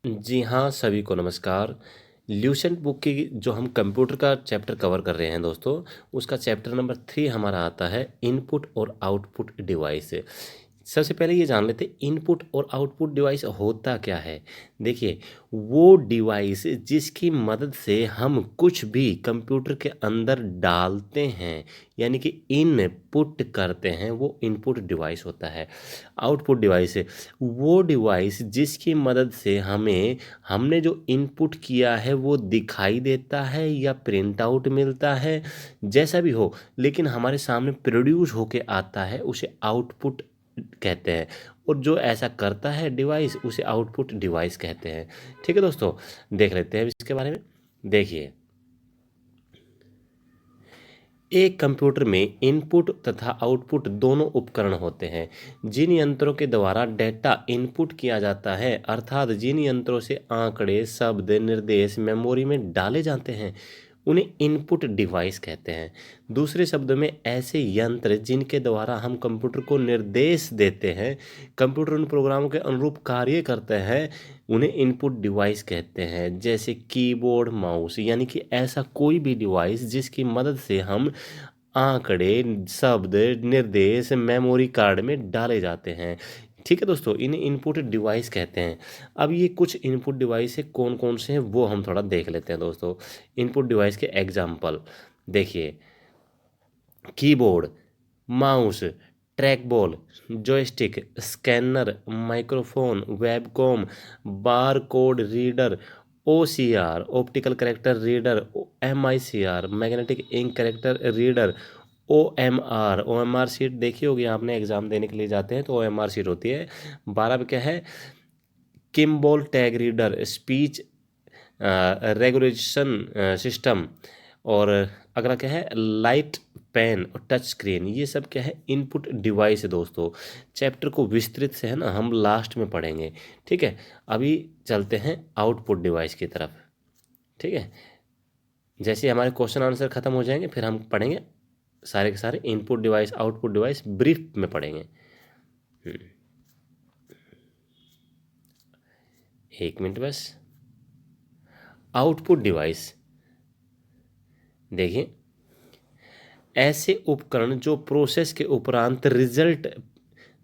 जी हाँ, सभी को नमस्कार। ल्यूसेंट बुक की जो हम कंप्यूटर का चैप्टर कवर कर रहे हैं दोस्तों, उसका चैप्टर नंबर 3 हमारा आता है इनपुट और आउटपुट डिवाइस। सबसे पहले ये जान लेते हैं इनपुट और आउटपुट डिवाइस होता क्या है। देखिए, वो डिवाइस जिसकी मदद से हम कुछ भी कंप्यूटर के अंदर डालते हैं, यानी कि इनपुट करते हैं, वो इनपुट डिवाइस होता है। आउटपुट डिवाइस वो डिवाइस जिसकी मदद से हमें हमने जो इनपुट किया है वो दिखाई देता है या प्रिंट आउट मिलता है, जैसा भी हो, लेकिन हमारे सामने प्रोड्यूस होके आता है, उसे आउटपुट कहते हैं। और जो ऐसा करता है डिवाइस, उसे आउटपुट डिवाइस कहते हैं। ठीक है दोस्तों, देख लेते हैं इसके बारे में। देखिए, एक कंप्यूटर में इनपुट तथा आउटपुट दोनों उपकरण होते हैं। जिन यंत्रों के द्वारा डेटा इनपुट किया जाता है, अर्थात जिन यंत्रों से आंकड़े, शब्द, निर्देश मेमोरी में डाले जाते हैं, उन्हें इनपुट डिवाइस कहते हैं। दूसरे शब्दों में, ऐसे यंत्र जिनके द्वारा हम कंप्यूटर को निर्देश देते हैं, कंप्यूटर उन प्रोग्रामों के अनुरूप कार्य करते हैं, उन्हें इनपुट डिवाइस कहते हैं। जैसे कीबोर्ड, माउस, यानी कि ऐसा कोई भी डिवाइस जिसकी मदद से हम आंकड़े, शब्द, निर्देश मेमोरी कार्ड में डाले जाते हैं। ठीक है दोस्तों, इन्हें इनपुट डिवाइस कहते हैं। अब ये कुछ इनपुट डिवाइस है, कौन कौन से हैं वो हम थोड़ा देख लेते हैं दोस्तों। इनपुट डिवाइस के एग्जाम्पल देखिए, keyboard, mouse, track ball, joystick, scanner, microphone, webcam, bar code reader, OCR, optical character reader, MICR, magnetic ink character reader, OMR. OMR sheet देखी होगी आपने, एग्जाम देने के लिए जाते हैं तो ओएमआर सीट होती है। 12 पे क्या है, Kimball tag reader, speech regulation system, और अगला क्या है, लाइट पेन और टच स्क्रीन। ये सब क्या है, इनपुट डिवाइस है दोस्तों। चैप्टर को विस्तृत से है ना हम लास्ट में पढ़ेंगे। ठीक है, अभी चलते हैं आउटपुट डिवाइस की तरफ। ठीक है, जैसे हमारे क्वेश्चन आंसर खत्म हो जाएंगे, फिर हम पढ़ेंगे सारे के सारे input device output device brief में पढ़ेंगे। एक मिनट बस। आउटपुट डिवाइस देखिए, ऐसे उपकरण जो प्रोसेस के उपरांत रिजल्ट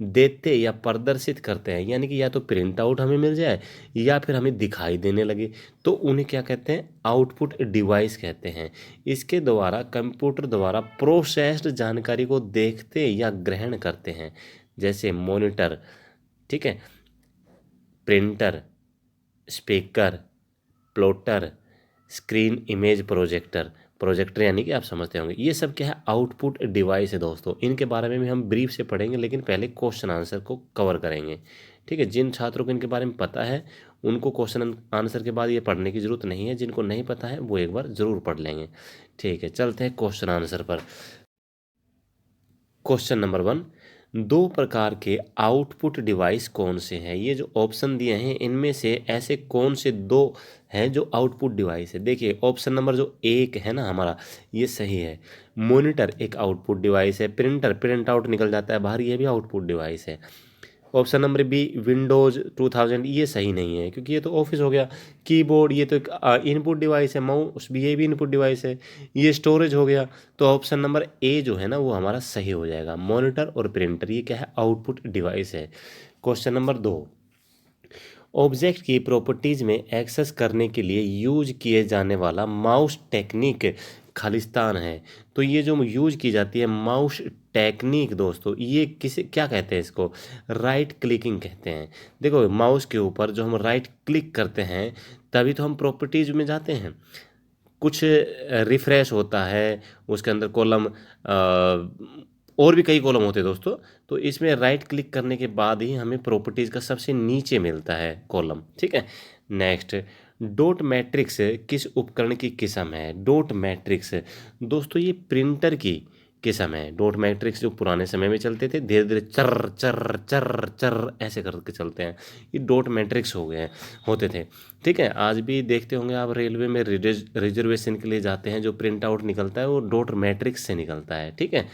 देते या प्रदर्शित करते हैं, यानी कि या तो प्रिंट आउट हमें मिल जाए या फिर हमें दिखाई देने लगे, तो उन्हें क्या कहते हैं, आउटपुट डिवाइस कहते हैं। इसके द्वारा कंप्यूटर द्वारा प्रोसेस्ड जानकारी को देखते या ग्रहण करते हैं। जैसे मॉनिटर, ठीक है, printer, speaker, plotter, screen image projector. Projector यानी कि आप समझते होंगे, ये सब क्या है, आउटपुट डिवाइस है दोस्तों। इनके बारे में भी हम ब्रीफ से पढ़ेंगे, लेकिन पहले क्वेश्चन आंसर को कवर करेंगे। ठीक है, जिन छात्रों को इनके बारे में पता है उनको क्वेश्चन आंसर के बाद ये पढ़ने की ज़रूरत नहीं है, जिनको नहीं पता है वो एक बार ज़रूर पढ़ लेंगे। ठीक है, चलते हैं क्वेश्चन आंसर पर। क्वेश्चन नंबर 1, दो प्रकार के आउटपुट डिवाइस कौन से हैं। ये जो ऑप्शन दिए हैं इनमें से ऐसे कौन से दो हैं जो आउटपुट डिवाइस है। देखिए, ऑप्शन नंबर जो 1 है ना हमारा, ये सही है। मॉनिटर एक आउटपुट डिवाइस है। प्रिंटर, प्रिंट आउट निकल जाता है बाहर, ये भी आउटपुट डिवाइस है। ऑप्शन नंबर बी, विंडोज़ 2000, ये सही नहीं है क्योंकि ये तो ऑफिस हो गया। कीबोर्ड, ये तो एक इनपुट डिवाइस है। माउस भी, ये भी इनपुट डिवाइस है। ये स्टोरेज हो गया। तो ऑप्शन नंबर ए जो है ना वो हमारा सही हो जाएगा। मॉनिटर और प्रिंटर ये क्या है, आउटपुट डिवाइस है। क्वेश्चन नंबर 2, ऑब्जेक्ट की प्रॉपर्टीज में एक्सेस करने के लिए यूज किए जाने वाला माउस टेक्निक खालिस्तान है। तो ये जो यूज की जाती है माउस टेक्निक दोस्तों, ये किसे क्या कहते हैं, इसको राइट क्लिकिंग कहते हैं। देखो, माउस के ऊपर जो हम राइट क्लिक करते हैं तभी तो हम प्रॉपर्टीज में जाते हैं। कुछ रिफ्रेश होता है, उसके अंदर कॉलम, और भी कई कॉलम होते हैं दोस्तों। तो इसमें राइट क्लिक करने के बाद ही हमें प्रॉपर्टीज़ का सबसे नीचे मिलता है कॉलम। ठीक है, नेक्स्ट, डॉट मैट्रिक्स किस उपकरण की किस्म है। डॉट मैट्रिक्स दोस्तों ये प्रिंटर की किस्म है। डॉट मैट्रिक्स जो पुराने समय में चलते थे, धीरे धीरे चर चर चर चर ऐसे करके चलते हैं, ये डॉट मैट्रिक्स हो गए हैं, होते थे। ठीक है, आज भी देखते होंगे आप रेलवे में रिजर्वेशन के लिए जाते हैं, जो प्रिंट आउट निकलता है वो डॉट मैट्रिक्स से निकलता है। ठीक है,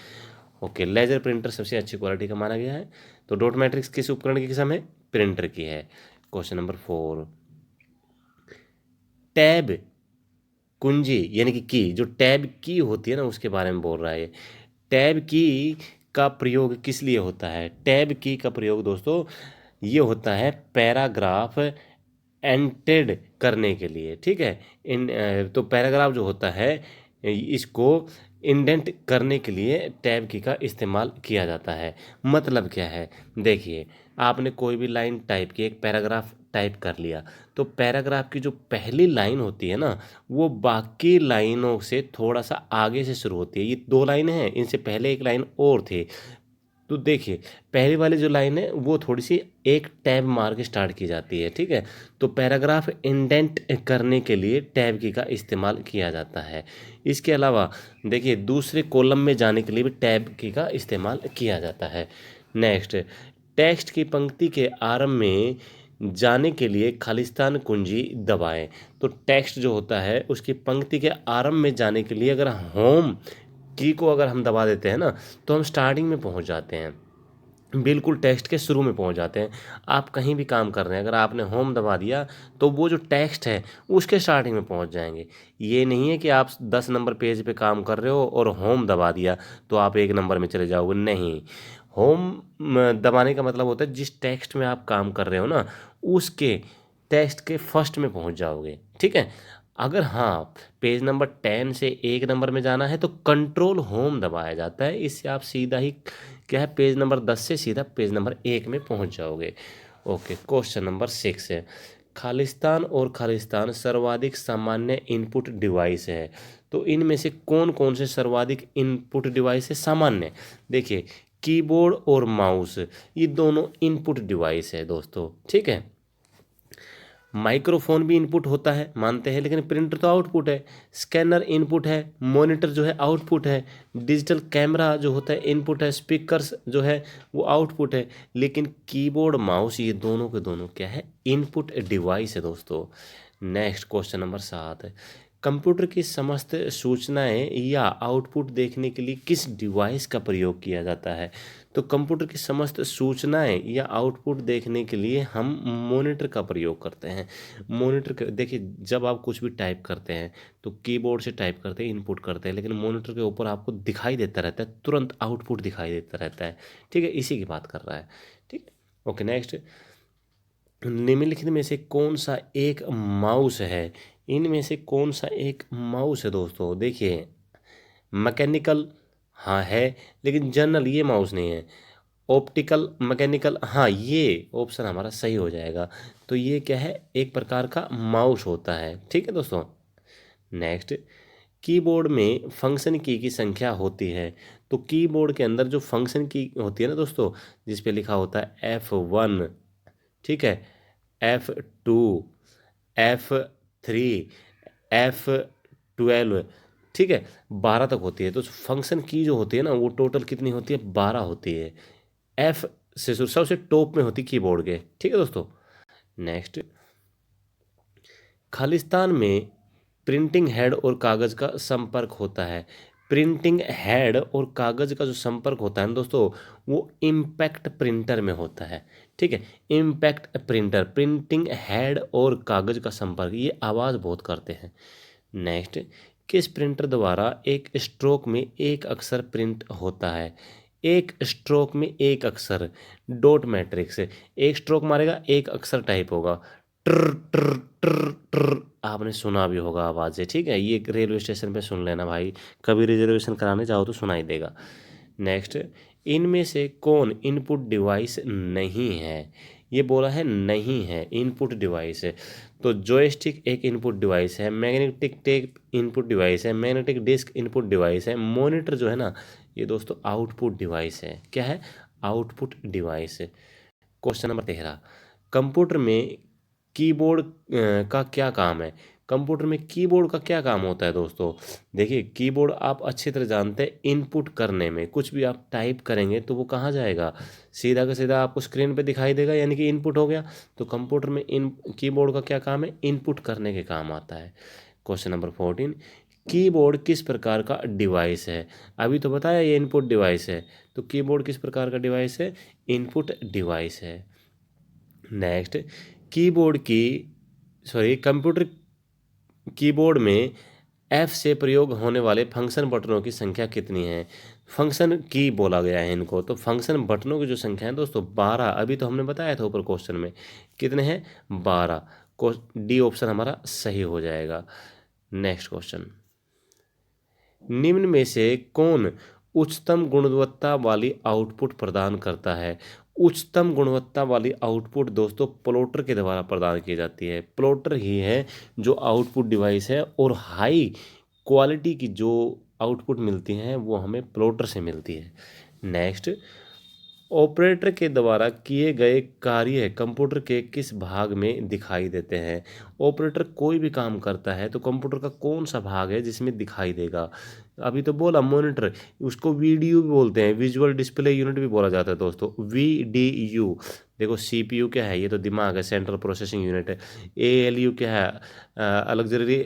ओके, लेजर प्रिंटर सबसे अच्छी क्वालिटी का माना गया है। तो डॉट मैट्रिक्स किस उपकरण की किस्म है, प्रिंटर की है। क्वेश्चन नंबर 4, टैब कुंजी यानी कि जो टैब की होती है ना उसके बारे में बोल रहा है ये। टैब की का प्रयोग किस लिए होता है? टैब की का प्रयोग दोस्तों ये होता है पैराग्राफ एंटेड करने के लिए, ठीक है। तो पैराग्राफ जो होता है इसको इंडेंट करने के लिए टैब की का इस्तेमाल किया जाता है। मतलब क्या है, देखिए आपने कोई भी लाइन टाइप की, एक पैराग्राफ टाइप कर लिया, तो पैराग्राफ की जो पहली लाइन होती है ना वो बाकी लाइनों से थोड़ा सा आगे से शुरू होती है। ये दो लाइनें हैं, इनसे पहले एक लाइन और थी, तो देखिए पहली वाली जो लाइन है वो थोड़ी सी एक टैब मार के स्टार्ट की जाती है, ठीक है। तो पैराग्राफ इंडेंट करने के लिए टैब की का इस्तेमाल किया जाता है। इसके अलावा देखिए दूसरे कॉलम में जाने के लिए भी टैब की का इस्तेमाल किया जाता है। नेक्स्ट, टेक्स्ट की पंक्ति के आरंभ में जाने के लिए खालिस्तान कुंजी दबाएं। तो टेक्स्ट जो होता है उसकी पंक्ति के आरंभ में जाने के लिए अगर होम की को अगर हम दबा देते हैं ना तो हम स्टार्टिंग में पहुंच जाते हैं, बिल्कुल टेक्स्ट के शुरू में पहुंच जाते हैं। आप कहीं भी काम कर रहे हैं, अगर आपने होम दबा दिया तो वो जो टेक्स्ट है उसके स्टार्टिंग में पहुंच जाएंगे। ये नहीं है कि आप 10 नंबर पेज पे काम कर रहे हो और होम दबा दिया तो आप 1 नंबर में चले जाओगे, नहीं। होम दबाने का मतलब होता है जिस टेक्स्ट में आप काम कर रहे हो ना उसके टेक्स्ट के फर्स्ट में पहुंच जाओगे, ठीक है। अगर हाँ पेज नंबर 10 से 1 नंबर में जाना है तो कंट्रोल होम दबाया जाता है, इससे आप सीधा ही क्या है पेज नंबर 10 से सीधा पेज नंबर 1 में पहुंच जाओगे। ओके, क्वेश्चन नंबर 6 है, खालिस्तान और खालिस्तान सर्वाधिक सामान्य इनपुट डिवाइस है, तो इनमें से कौन कौन से सर्वाधिक इनपुट डिवाइस है सामान्य? देखिए कीबोर्ड और माउस ये दोनों इनपुट डिवाइस है दोस्तों, ठीक है। माइक्रोफोन भी इनपुट होता है मानते हैं, लेकिन प्रिंटर तो आउटपुट है। स्कैनर इनपुट है, मॉनिटर जो है आउटपुट है, डिजिटल कैमरा जो होता है इनपुट है, स्पीकर्स जो है वो आउटपुट है। लेकिन कीबोर्ड माउस ये दोनों के दोनों क्या है, इनपुट डिवाइस है दोस्तों। नेक्स्ट क्वेश्चन नंबर 7 है, कंप्यूटर की समस्त सूचनाएं या आउटपुट देखने के लिए किस डिवाइस का प्रयोग किया जाता है? तो कंप्यूटर की समस्त सूचनाएं या आउटपुट देखने के लिए हम मॉनिटर का प्रयोग करते हैं। मॉनिटर के देखिए जब आप कुछ भी टाइप करते हैं तो कीबोर्ड से टाइप करते हैं, इनपुट करते हैं, लेकिन मॉनिटर के ऊपर आपको दिखाई देता रहता है, तुरंत आउटपुट दिखाई देता रहता है, ठीक है। इसी की बात कर रहा है, ठीक है। ओके नेक्स्ट, निम्नलिखित में से कौन सा एक माउस है? इनमें से कौन सा एक माउस है दोस्तों? देखिए मैकेनिकल हाँ है, लेकिन जनरल ये माउस नहीं है। ऑप्टिकल मैकेनिकल हाँ ये ऑप्शन हमारा सही हो जाएगा। तो ये क्या है, एक प्रकार का माउस होता है, ठीक है दोस्तों। नेक्स्ट, कीबोर्ड में फंक्शन की संख्या होती है, तो कीबोर्ड के अंदर जो फंक्शन की होती है ना दोस्तों, जिस पे लिखा होता है F1, ठीक है, F2, F3, F12, ठीक है, 12 तक होती है। तो फंक्शन की जो होती है ना वो टोटल कितनी होती है, 12 होती है। एफ से सबसे टॉप में होती कीबोर्ड के, ठीक है दोस्तों। नेक्स्ट, खालिस्तान में प्रिंटिंग हेड और कागज का संपर्क होता है। प्रिंटिंग हेड और कागज का जो संपर्क होता है ना दोस्तों वो इम्पैक्ट प्रिंटर में होता है, ठीक है। इम्पैक्ट प्रिंटर, प्रिंटिंग हेड और कागज का संपर्क ये आवाज़ बहुत करते हैं। नेक्स्ट, किस प्रिंटर द्वारा एक स्ट्रोक में एक अक्षर प्रिंट होता है? एक स्ट्रोक में एक अक्षर, डॉट मैट्रिक्स, एक स्ट्रोक मारेगा एक अक्षर टाइप होगा, ट्र ट्र ट्र ट्र, आपने सुना भी होगा आवाज़ें, ठीक है। ये रेलवे स्टेशन पे सुन लेना भाई, कभी रिजर्वेशन कराने जाओ तो सुनाई देगा। नेक्स्ट, इनमें से कौन इनपुट डिवाइस नहीं है? ये बोला है नहीं है इनपुट डिवाइस है। तो जॉयस्टिक एक इनपुट डिवाइस है, मैग्नेटिक टेप इनपुट डिवाइस है, मैग्नेटिक डिस्क इनपुट डिवाइस है, मॉनिटर जो है ना ये दोस्तों आउटपुट डिवाइस है। क्या है, आउटपुट डिवाइस है। क्वेश्चन नंबर 13, कंप्यूटर में कीबोर्ड का क्या काम है? कंप्यूटर में कीबोर्ड का क्या काम होता है दोस्तों? देखिए कीबोर्ड आप अच्छी तरह जानते हैं, इनपुट करने में कुछ भी आप टाइप करेंगे तो वो कहाँ जाएगा, सीधा का सीधा आपको स्क्रीन पे दिखाई देगा, यानी कि इनपुट हो गया। तो कंप्यूटर में इन कीबोर्ड का क्या काम है, इनपुट करने के काम आता है। क्वेश्चन नंबर 14, कीबोर्ड किस प्रकार का डिवाइस है? अभी तो बताया ये इनपुट डिवाइस है, तो कीबोर्ड किस प्रकार का डिवाइस है, इनपुट डिवाइस है। नेक्स्ट, कीबोर्ड की सॉरी कंप्यूटर कीबोर्ड में एफ से प्रयोग होने वाले फंक्शन बटनों की संख्या कितनी है? फंक्शन की बोला गया है इनको, तो फंक्शन बटनों की जो संख्या है दोस्तों 12। अभी तो हमने बताया था ऊपर क्वेश्चन में कितने हैं, 12। डी ऑप्शन हमारा सही हो जाएगा। नेक्स्ट क्वेश्चन, निम्न में से कौन उच्चतम गुणवत्ता वाली आउटपुट प्रदान करता है? उच्चतम गुणवत्ता वाली आउटपुट दोस्तों प्लॉटर के द्वारा प्रदान की जाती है। प्लॉटर ही है जो आउटपुट डिवाइस है, और हाई क्वालिटी की जो आउटपुट मिलती हैं वो हमें प्लॉटर से मिलती है। नेक्स्ट, ऑपरेटर के द्वारा किए गए कार्य कंप्यूटर के किस भाग में दिखाई देते हैं? ऑपरेटर कोई भी काम करता है तो कंप्यूटर का कौन सा भाग है जिसमें दिखाई देगा? अभी तो बोला मॉनिटर, उसको वीडीयू भी बोलते हैं, विजुअल डिस्प्ले यूनिट भी बोला जाता है दोस्तों, वीडीयू। देखो सीपीयू क्या है, ये तो दिमाग है, सेंट्रल प्रोसेसिंग यूनिट है। एएलयू क्या है, अलग्जरी,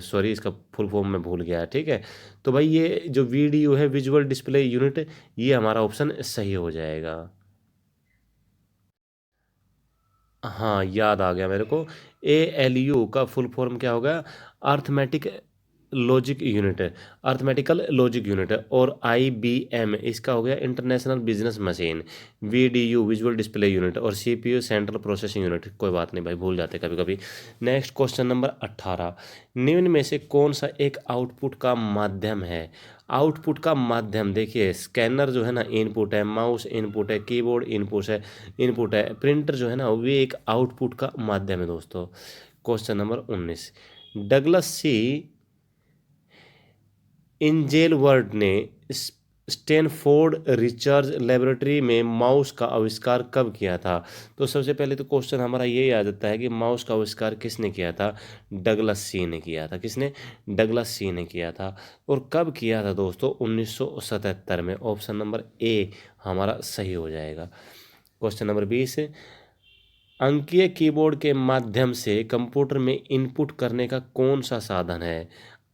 सॉरी इसका फुल फॉर्म में भूल गया, ठीक है। तो भाई ये जो वीडीयू है, विजुअल डिस्प्ले यूनिट, ये हमारा ऑप्शन सही हो जाएगा। हाँ याद आ गया मेरे को, एएलयू का फुल फॉर्म क्या होगा, अर्थमेटिक लॉजिक यूनिट है, अर्थमेटिकल लॉजिक यूनिट है। और आईबीएम इसका हो गया international business machine. VDU visual display unit, और सीपीयू सेंट्रल प्रोसेसिंग यूनिट। कोई बात नहीं भाई, भूल जाते कभी कभी। नेक्स्ट क्वेश्चन नंबर 18, निम्न में से कौन सा एक आउटपुट का माध्यम है? आउटपुट का माध्यम देखिए, स्कैनर जो है ना इनपुट है, माउस इनपुट है, कीबोर्ड इनपुट है, प्रिंटर जो है ना वो एक आउटपुट का माध्यम है दोस्तों। क्वेश्चन नंबर 19, डगलस सी इंजेलवर्ड ने स्टैनफोर्ड रिसर्च लेबोरेटरी में माउस का आविष्कार कब किया था? तो सबसे पहले तो क्वेश्चन हमारा ये याद आता है कि माउस का आविष्कार किसने किया था? डगलस सी ने किया था। किसने? डगलस सी ने किया था। और कब किया था दोस्तों? 1977 में। ऑप्शन नंबर ए हमारा सही हो जाएगा। क्वेश्चन नंबर 20, अंकीय कीबोर्ड के माध्यम से कंप्यूटर में इनपुट करने का कौन सा साधन है?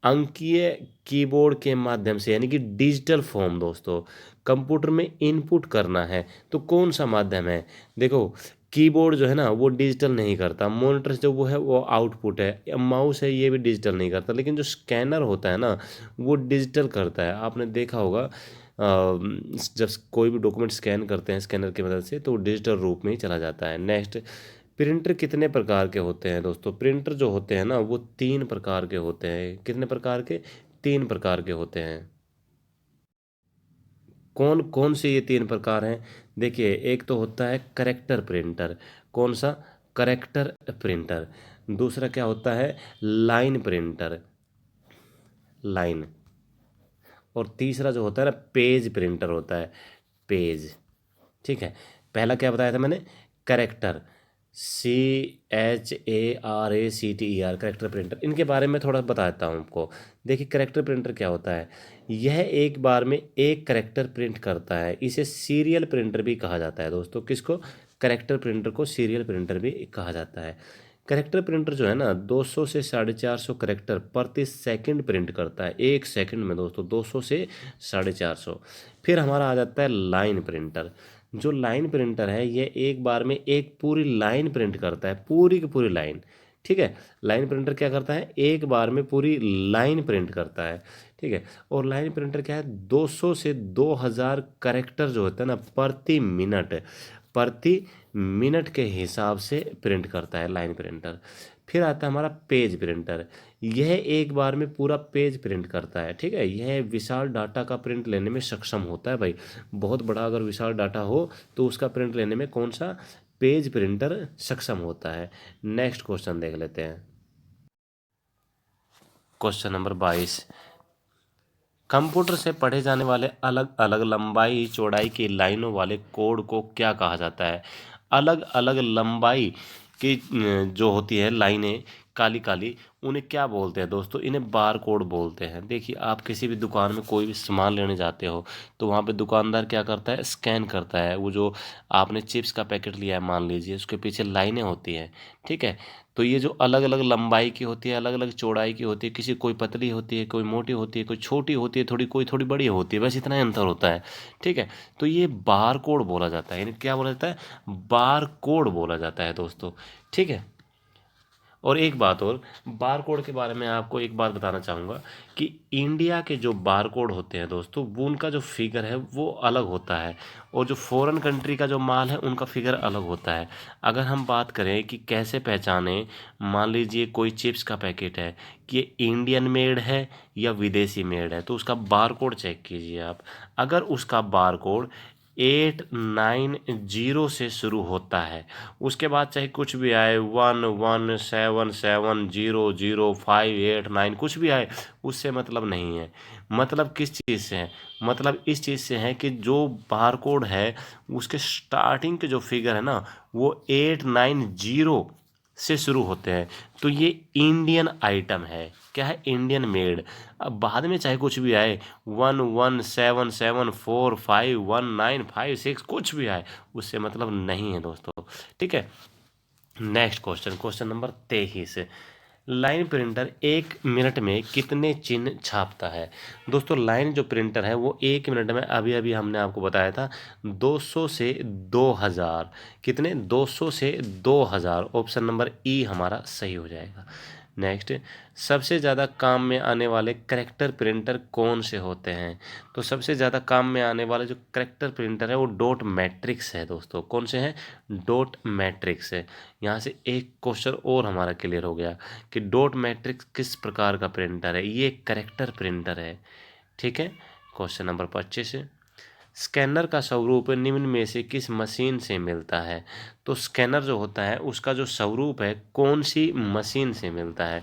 अंकीय कीबोर्ड के माध्यम से यानी कि डिजिटल फॉर्म दोस्तों, कंप्यूटर में इनपुट करना है तो कौन सा माध्यम है? देखो, कीबोर्ड जो है ना वो डिजिटल नहीं करता, मॉनिटर जो वो है वो आउटपुट है, माउस है ये भी डिजिटल नहीं करता, लेकिन जो स्कैनर होता है ना वो डिजिटल करता है। आपने देखा होगा जब कोई भी डॉक्यूमेंट स्कैन करते हैं स्कैनर की मदद से तो डिजिटल रूप में ही चला जाता है। नेक्स्ट, प्रिंटर कितने प्रकार के होते हैं दोस्तों? प्रिंटर जो होते हैं ना वो 3 प्रकार के होते हैं। कितने प्रकार के? 3 प्रकार के होते हैं। कौन कौन से ये 3 प्रकार हैं? देखिए, एक तो होता है करेक्टर प्रिंटर। कौन सा? Character printer. दूसरा क्या होता है? Line printer, line. और तीसरा जो होता है ना पेज प्रिंटर होता है, पेज। ठीक है, पहला क्या बताया था मैंने? Character, CHARACTER, character printer. इनके बारे में थोड़ा बताता हूँ आपको। देखिए, करेक्टर प्रिंटर क्या होता है, यह एक बार में एक करेक्टर प्रिंट करता है। इसे सीरियल प्रिंटर भी कहा जाता है दोस्तों। किसको? करेक्टर प्रिंटर को सीरियल प्रिंटर भी कहा जाता है। करेक्टर प्रिंटर जो है ना 200 से 450 करेक्टर प्रति सेकंड प्रिंट करता है, एक सेकंड में दोस्तों 200 से 450। फिर हमारा आ जाता है लाइन प्रिंटर। जो लाइन प्रिंटर है ये एक बार में एक पूरी लाइन प्रिंट करता है, पूरी की पूरी लाइन। ठीक है, लाइन प्रिंटर क्या करता है? एक बार में पूरी लाइन प्रिंट करता है। ठीक है, और लाइन प्रिंटर क्या है? 200 से 2000 करेक्टर जो होता है ना प्रति मिनट के हिसाब से प्रिंट करता है लाइन प्रिंटर। फिर आता है हमारा पेज प्रिंटर। यह एक बार में पूरा पेज प्रिंट करता है। ठीक है, यह विशाल डाटा का प्रिंट लेने में सक्षम होता है भाई। बहुत बड़ा अगर विशाल डाटा हो तो उसका प्रिंट लेने में कौन सा? पेज प्रिंटर सक्षम होता है। नेक्स्ट क्वेश्चन देख लेते हैं। क्वेश्चन नंबर 22, कंप्यूटर से पढ़े जाने वाले अलग अलग लंबाई चौड़ाई की लाइनों वाले कोड को क्या कहा जाता है? अलग अलग लंबाई की जो होती है लाइनें, काली काली, उन्हें क्या बोलते हैं दोस्तों? इन्हें बार कोड बोलते हैं। देखिए, आप किसी भी दुकान में कोई भी सामान लेने जाते हो तो वहाँ पे दुकानदार क्या करता है? स्कैन करता है। वो जो आपने चिप्स का पैकेट लिया है मान लीजिए, उसके पीछे लाइनें होती हैं। ठीक है, तो ये जो अलग अलग लंबाई की होती है, अलग अलग चौड़ाई की होती है, किसी कोई पतली होती है, कोई मोटी होती है, कोई छोटी होती है थोड़ी, कोई थोड़ी बड़ी होती है, बस इतना ही अंतर होता है। ठीक है, तो ये बार कोड बोला जाता है। यानी क्या बोला जाता है? बार कोड बोला जाता है दोस्तों। ठीक है, और एक बात और, बारकोड के बारे में आपको एक बात बताना चाहूँगा कि इंडिया के जो बारकोड होते हैं दोस्तों, वो उनका जो फिगर है वो अलग होता है, और जो फॉरेन कंट्री का जो माल है उनका फिगर अलग होता है। अगर हम बात करें कि कैसे पहचानें, मान लीजिए कोई चिप्स का पैकेट है कि ये इंडियन मेड है या विदेशी मेड है, तो उसका बारकोड चेक कीजिए आप। अगर उसका बारकोड 890 से शुरू होता है, उसके बाद चाहे कुछ भी आए 1177700589 कुछ भी आए, उससे मतलब नहीं है। मतलब किस चीज़ से है? मतलब इस चीज़ से है कि जो बारकोड है उसके स्टार्टिंग के जो फिगर है ना, वो 890 से शुरू होते हैं, तो ये इंडियन आइटम है। क्या है? Indian made. अब बाद में चाहे कुछ भी आए 1177451956 कुछ भी आए, उससे मतलब नहीं है दोस्तों। ठीक है। Next question, question number 23। Line printer 1 minute में कितने चिन्ह छापता है? दोस्तों लाइन जो प्रिंटर है वो 1 मिनट में, अभी अभी हमने आपको बताया था, 200 से 2000, कितने, 200 से 2000, ऑप्शन नंबर ई हमारा सही हो जाएगा। नेक्स्ट, सबसे ज़्यादा काम में आने वाले करेक्टर प्रिंटर कौन से होते हैं? तो सबसे ज़्यादा काम में आने वाले जो करेक्टर प्रिंटर है वो डॉट मैट्रिक्स है दोस्तों। कौन से हैं? डॉट मैट्रिक्स है। यहाँ से एक क्वेश्चन और हमारा क्लियर हो गया कि डॉट मैट्रिक्स किस प्रकार का प्रिंटर है। ये करेक्टर प्रिंटर है। ठीक है। क्वेश्चन नंबर 25, स्कैनर का स्वरूप निम्न में से किस मशीन से मिलता है? तो स्कैनर जो होता है उसका जो स्वरूप है कौन सी मशीन से मिलता है?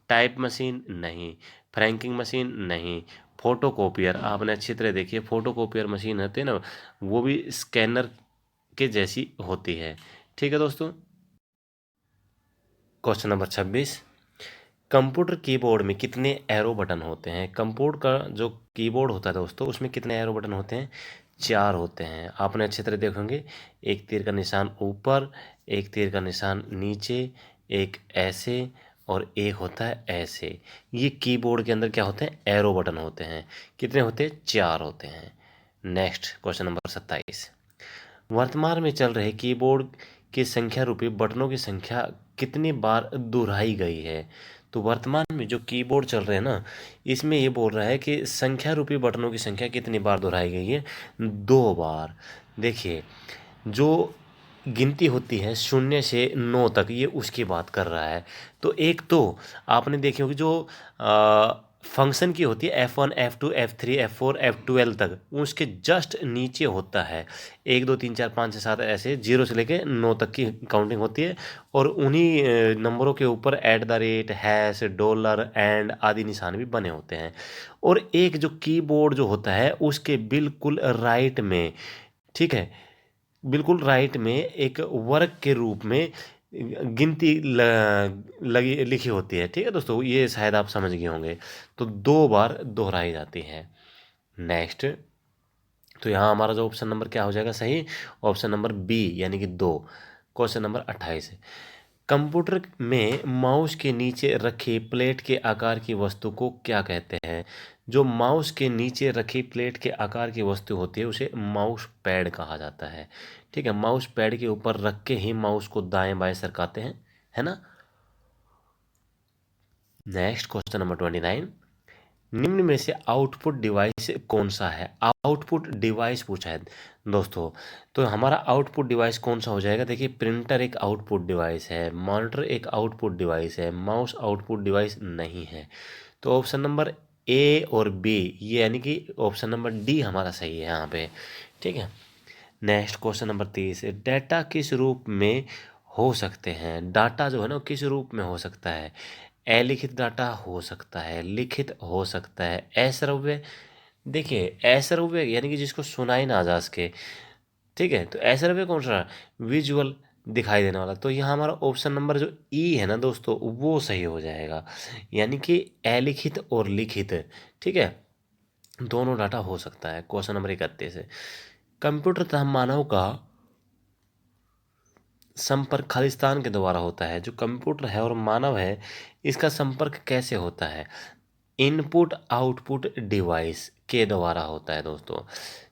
टाइप मशीन नहीं, फ्रैंकिंग मशीन नहीं, फोटोकॉपियर, आपने अच्छी तरह देखिए फोटोकॉपियर मशीन होती है ना, वो भी स्कैनर के जैसी होती है। ठीक है दोस्तों। क्वेश्चन नंबर 26, कंप्यूटर कीबोर्ड में कितने एरो बटन होते हैं? कंप्यूटर का जो कीबोर्ड होता है दोस्तों, उसमें कितने एरो बटन होते हैं? 4 होते हैं। आपने अच्छी तरह देखेंगे, एक तीर का निशान ऊपर, एक तीर का निशान नीचे, एक ऐसे, और एक होता है ऐसे। ये कीबोर्ड के अंदर क्या होते हैं? एरो बटन होते हैं। कितने होते हैं? 4 होते हैं। नेक्स्ट क्वेश्चन नंबर 27, वर्तमान में चल रहे कीबोर्ड की संख्या रूपी बटनों की संख्या कितनी बार दोहराई गई है? तो वर्तमान में जो कीबोर्ड चल रहे हैं ना, इसमें ये बोल रहा है कि संख्या रूपी बटनों की संख्या कितनी बार दोहराई गई है? 2 बार। देखिए, जो गिनती होती है 0 से 9 तक, ये उसकी बात कर रहा है। तो एक तो आपने देखी होगी जो फंक्शन की होती है F1 F2 F3 F4 F12 तक, उसके जस्ट नीचे होता है 1 2 3 4 5 6 7, ऐसे 0 से लेके 9 तक की काउंटिंग होती है। और उन्हीं नंबरों के ऊपर @ हैश डॉलर एंड आदि निशान भी बने होते हैं। और एक जो कीबोर्ड जो होता है उसके बिल्कुल राइट में, ठीक है, बिल्कुल राइट में एक वर्ग के रूप में गिनती लगी लिखी होती है। ठीक है दोस्तों, ये शायद आप समझ गए होंगे। तो 2 बार दोहराई जाती है। नेक्स्ट, तो यहाँ हमारा जो ऑप्शन नंबर क्या हो जाएगा सही? ऑप्शन नंबर बी, यानी कि 2। क्वेश्चन नंबर 28, कंप्यूटर में माउस के नीचे रखी प्लेट के आकार की वस्तु को क्या कहते हैं? जो माउस के नीचे रखी प्लेट के आकार की वस्तु होती है उसे माउस पैड कहा जाता है। ठीक है, माउस पैड के ऊपर रख के ही माउस को दाएं बाएं सरकाते हैं, है ना। नेक्स्ट क्वेश्चन नंबर 29, निम्न में से आउटपुट डिवाइस कौन सा है? आउटपुट डिवाइस पूछा है दोस्तों। तो हमारा आउटपुट डिवाइस कौन सा हो जाएगा? देखिए, प्रिंटर एक आउटपुट डिवाइस है, मॉनिटर एक आउटपुट डिवाइस है, माउस आउटपुट डिवाइस नहीं है। तो ऑप्शन नंबर ए और बी, ये यानी कि ऑप्शन नंबर डी हमारा सही है यहाँ पे। ठीक है। नेक्स्ट क्वेश्चन नंबर 30, डेटा किस रूप में हो सकते हैं? डाटा जो है ना किस रूप में हो सकता है? अलिखित डाटा हो सकता है, लिखित हो सकता है, अश्रव्य। देखिए, अश्रव्य यानी कि जिसको सुनाई ना जा सके। ठीक है, तो अश्रव्य कौन सा? विजुअल, दिखाई देने वाला। तो यहाँ हमारा ऑप्शन नंबर जो ई है ना दोस्तों, वो सही हो जाएगा, यानी कि अलिखित और लिखित। ठीक है, दोनों डाटा हो सकता है। क्वेश्चन नंबर 31 है, कंप्यूटर तथा मानव का संपर्क खालिस्तान के द्वारा होता है। जो कंप्यूटर है और मानव है, इसका संपर्क कैसे होता है? इनपुट आउटपुट डिवाइस के द्वारा होता है दोस्तों।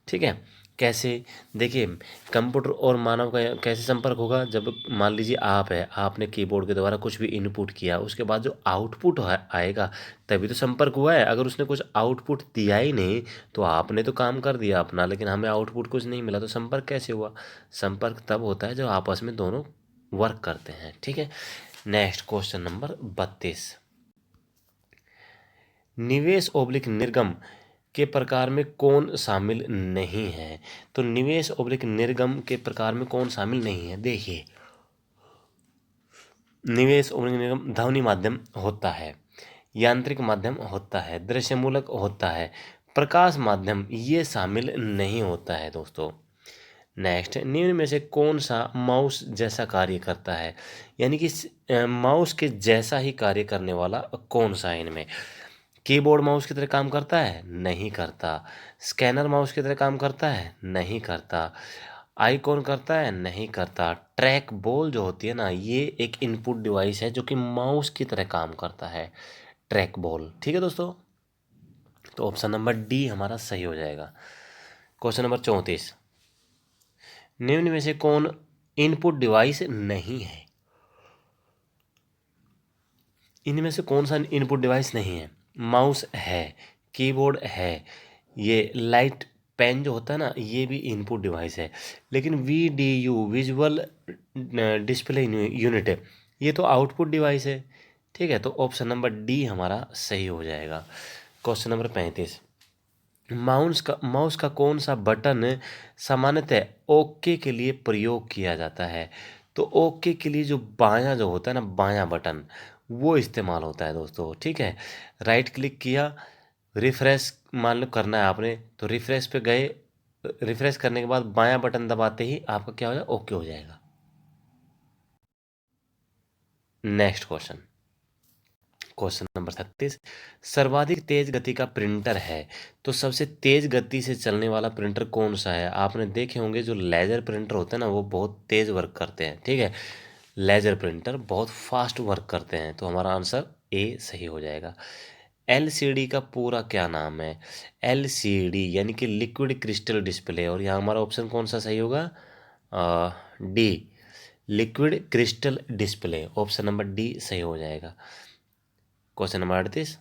ठीक है, कैसे? देखिए, कंप्यूटर और मानव का कैसे संपर्क होगा? जब मान लीजिए आप है, आपने कीबोर्ड के द्वारा कुछ भी इनपुट किया, उसके बाद जो आउटपुट आएगा तभी तो संपर्क हुआ है। अगर उसने कुछ आउटपुट दिया ही नहीं तो आपने तो काम कर दिया अपना, लेकिन हमें आउटपुट कुछ नहीं मिला, तो संपर्क कैसे हुआ? संपर्क तब होता है जब आपस में दोनों वर्क करते हैं। ठीक है, नेक्स्ट क्वेश्चन नंबर 32। निवेश ओब्लिक निर्गम के प्रकार में कौन शामिल नहीं है? तो निवेश ओब्लिक निर्गम के प्रकार में कौन शामिल नहीं है? देखिए, निवेश ओब्लिक निर्गम ध्वनि माध्यम होता है, यांत्रिक माध्यम होता है, दृश्यमूलक होता है, प्रकाश माध्यम ये शामिल नहीं होता है दोस्तों। नेक्स्ट, निम्न में से कौन सा माउस जैसा कार्य करता है? यानी कि माउस के जैसा ही कार्य करने वाला कौन सा है इनमें? कीबोर्ड माउस की तरह काम करता है? नहीं करता। स्कैनर माउस की तरह काम करता है? नहीं करता। आइकॉन करता है? नहीं करता। ट्रैक बॉल जो होती है ना, ये एक इनपुट डिवाइस है जो कि माउस की तरह काम करता है, ट्रैक बॉल। ठीक है दोस्तों, तो ऑप्शन नंबर डी हमारा सही हो जाएगा। Question number 34। निम्न में से कौन इनपुट डिवाइस नहीं है? इनमें से कौन सा इनपुट डिवाइस नहीं है? माउस है, कीबोर्ड है, ये लाइट पेन जो होता है ना, ये भी इनपुट डिवाइस है, लेकिन VDU विजुअल डिस्प्ले यूनिट है, ये तो आउटपुट डिवाइस है। ठीक है, तो ऑप्शन नंबर डी हमारा सही हो जाएगा। Question number 35। माउस का कौन सा बटन सामान्यतः ओके के लिए प्रयोग किया जाता है? तो ओके के लिए जो बायां जो होता है ना, बायां बटन, वो इस्तेमाल होता है दोस्तों। ठीक है, राइट क्लिक किया, रिफ्रेश मान लो करना है आपने, तो रिफ्रेश पे गए, रिफ्रेश करने के बाद बायां बटन दबाते ही आपका क्या हो जाएगा? ओके हो जाएगा। Next question, question number 36। सर्वाधिक तेज गति का प्रिंटर है, तो सबसे तेज गति से चलने वाला प्रिंटर कौन सा है? आपने देखे होंगे जो लेजर प्रिंटर होते हैं ना, वो बहुत तेज वर्क करते हैं। ठीक है, लेजर प्रिंटर बहुत फास्ट वर्क करते हैं, तो हमारा आंसर ए सही हो जाएगा। LCD का पूरा क्या नाम है? LCD यानी कि लिक्विड क्रिस्टल डिस्प्ले, और यहाँ हमारा ऑप्शन कौन सा सही होगा? D, liquid crystal display, option number D सही हो जाएगा। Question number 38।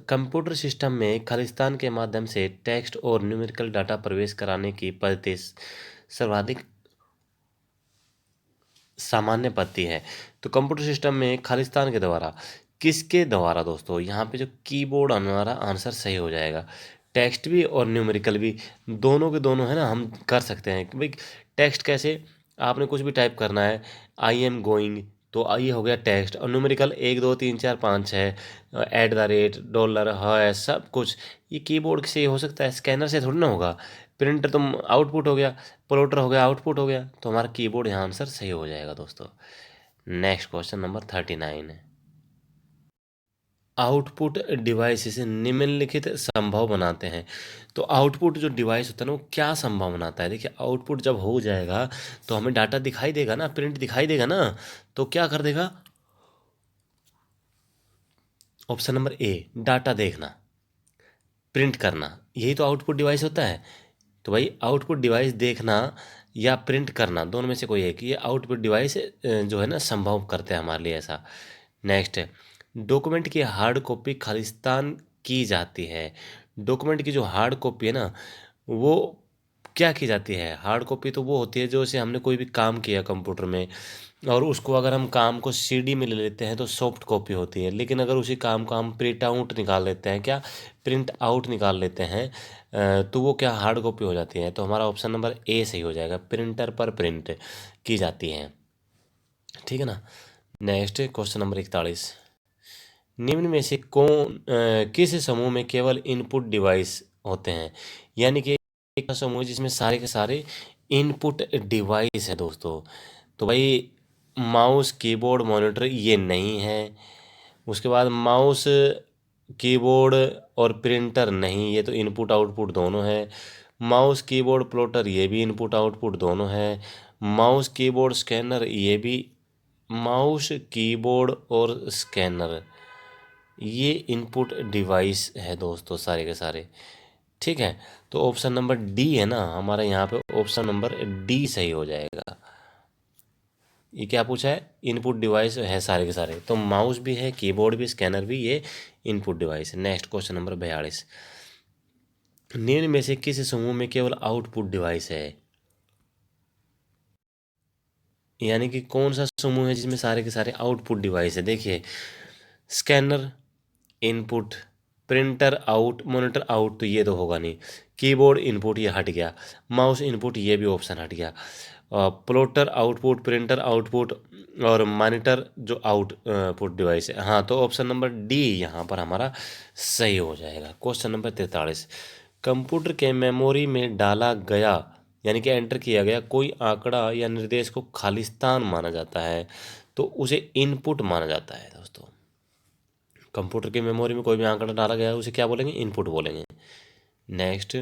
कंप्यूटर सिस्टम में खालिस्तान के माध्यम से टेक्स्ट और न्यूमेरिकल डाटा प्रवेश कराने की पद्धति सर्वाधिक सामान्य पद्धति है। तो कंप्यूटर सिस्टम में खालिस्तान के द्वारा, किसके द्वारा दोस्तों? यहाँ पे जो कीबोर्ड हमारा आंसर सही हो जाएगा। टेक्स्ट भी और न्यूमेरिकल भी, दोनों के दोनों है ना, हम कर सकते हैं कि भाई टेक्स्ट कैसे, आपने कुछ भी टाइप करना है, आई एम गोइंग, तो ये हो गया टेक्स्ट, और न्यूमेरिकल 1 2 3 4 5 6, @ डॉलर है, सब कुछ ये कीबोर्ड से हो सकता है, स्कैनर से थोड़ी ना होगा। प्रिंटर तो आउटपुट हो गया, प्लॉटर हो गया, आउटपुट हो गया, तो हमारा कीबोर्ड यहाँ आंसर सही हो जाएगा दोस्तों। नेक्स्ट क्वेश्चन नंबर 39 है। आउटपुट डिवाइस से निम्नलिखित संभव बनाते हैं। तो आउटपुट जो डिवाइस होता है ना, वो क्या संभव बनाता है? देखिए, आउटपुट जब हो जाएगा तो हमें डाटा दिखाई देगा ना, प्रिंट दिखाई देगा ना, तो क्या कर देगा? ऑप्शन नंबर ए, डाटा देखना, प्रिंट करना, यही तो आउटपुट डिवाइस होता है। तो भाई आउटपुट डिवाइस देखना या प्रिंट करना, दोनों में से कोई एक, ये आउटपुट डिवाइस जो है ना, संभव करते हैं हमारे लिए ऐसा। नेक्स्ट है, डॉक्यूमेंट की हार्ड कॉपी खालिस्तान की जाती है। डॉक्यूमेंट की जो हार्ड कॉपी है ना, वो क्या की जाती है? हार्ड कॉपी तो वो होती है जो से हमने कोई भी काम किया कंप्यूटर में, और उसको अगर हम काम को CD में ले लेते हैं तो सॉफ्ट कॉपी होती है। लेकिन अगर उसी काम को हम प्रिंट आउट निकाल लेते हैं, क्या प्रिंट आउट निकाल लेते हैं, तो वो क्या हार्ड कॉपी हो जाती है। तो हमारा ऑप्शन नंबर ए सही हो जाएगा, प्रिंटर पर प्रिंट की जाती हैं। ठीक है ना। Next question number 41। निम्न में से किस समूह में केवल इनपुट डिवाइस होते हैं? यानी कि एक समूह जिसमें सारे के सारे इनपुट डिवाइस है दोस्तों। तो भाई माउस, कीबोर्ड, मॉनिटर ये नहीं है। उसके बाद माउस, कीबोर्ड और प्रिंटर नहीं, ये तो इनपुट आउटपुट दोनों है। माउस, कीबोर्ड, प्लॉटर ये भी इनपुट आउटपुट दोनों है। माउस, कीबोर्ड, स्कैनर ये भी, माउस, कीबोर्ड और स्कैनर ये इनपुट डिवाइस है दोस्तों, सारे के सारे। ठीक है, तो ऑप्शन नंबर डी है ना हमारा यहाँ पे, ऑप्शन नंबर डी सही हो जाएगा। ये क्या पूछा है, इनपुट डिवाइस है सारे के सारे, तो माउस भी है, कीबोर्ड भी, स्कैनर भी, ये इनपुट डिवाइस है। नेक्स्ट क्वेश्चन नंबर 42, निम्न में से किस समूह में केवल आउटपुट डिवाइस है? यानी कि कौन सा समूह है जिसमें सारे के सारे आउटपुट डिवाइस है? देखिए, scanner input, printer out, monitor out, तो ये तो होगा नहीं। कीबोर्ड इनपुट, ये हट गया। माउस इनपुट, ये भी ऑप्शन हट गया। प्लॉटर आउटपुट, प्रिंटर आउटपुट, और मॉनिटर जो आउटपुट डिवाइस है। हाँ, तो ऑप्शन नंबर डी यहाँ पर हमारा सही हो जाएगा। क्वेश्चन नंबर 43, कंप्यूटर के मेमोरी में डाला गया यानी कि एंटर किया गया कोई आंकड़ा या निर्देश को खालिस्तान माना जाता है, तो उसे इनपुट माना जाता है दोस्तों। कंप्यूटर की मेमोरी में कोई भी आंकड़ा डाला गया है उसे क्या बोलेंगे? इनपुट बोलेंगे। नेक्स्ट,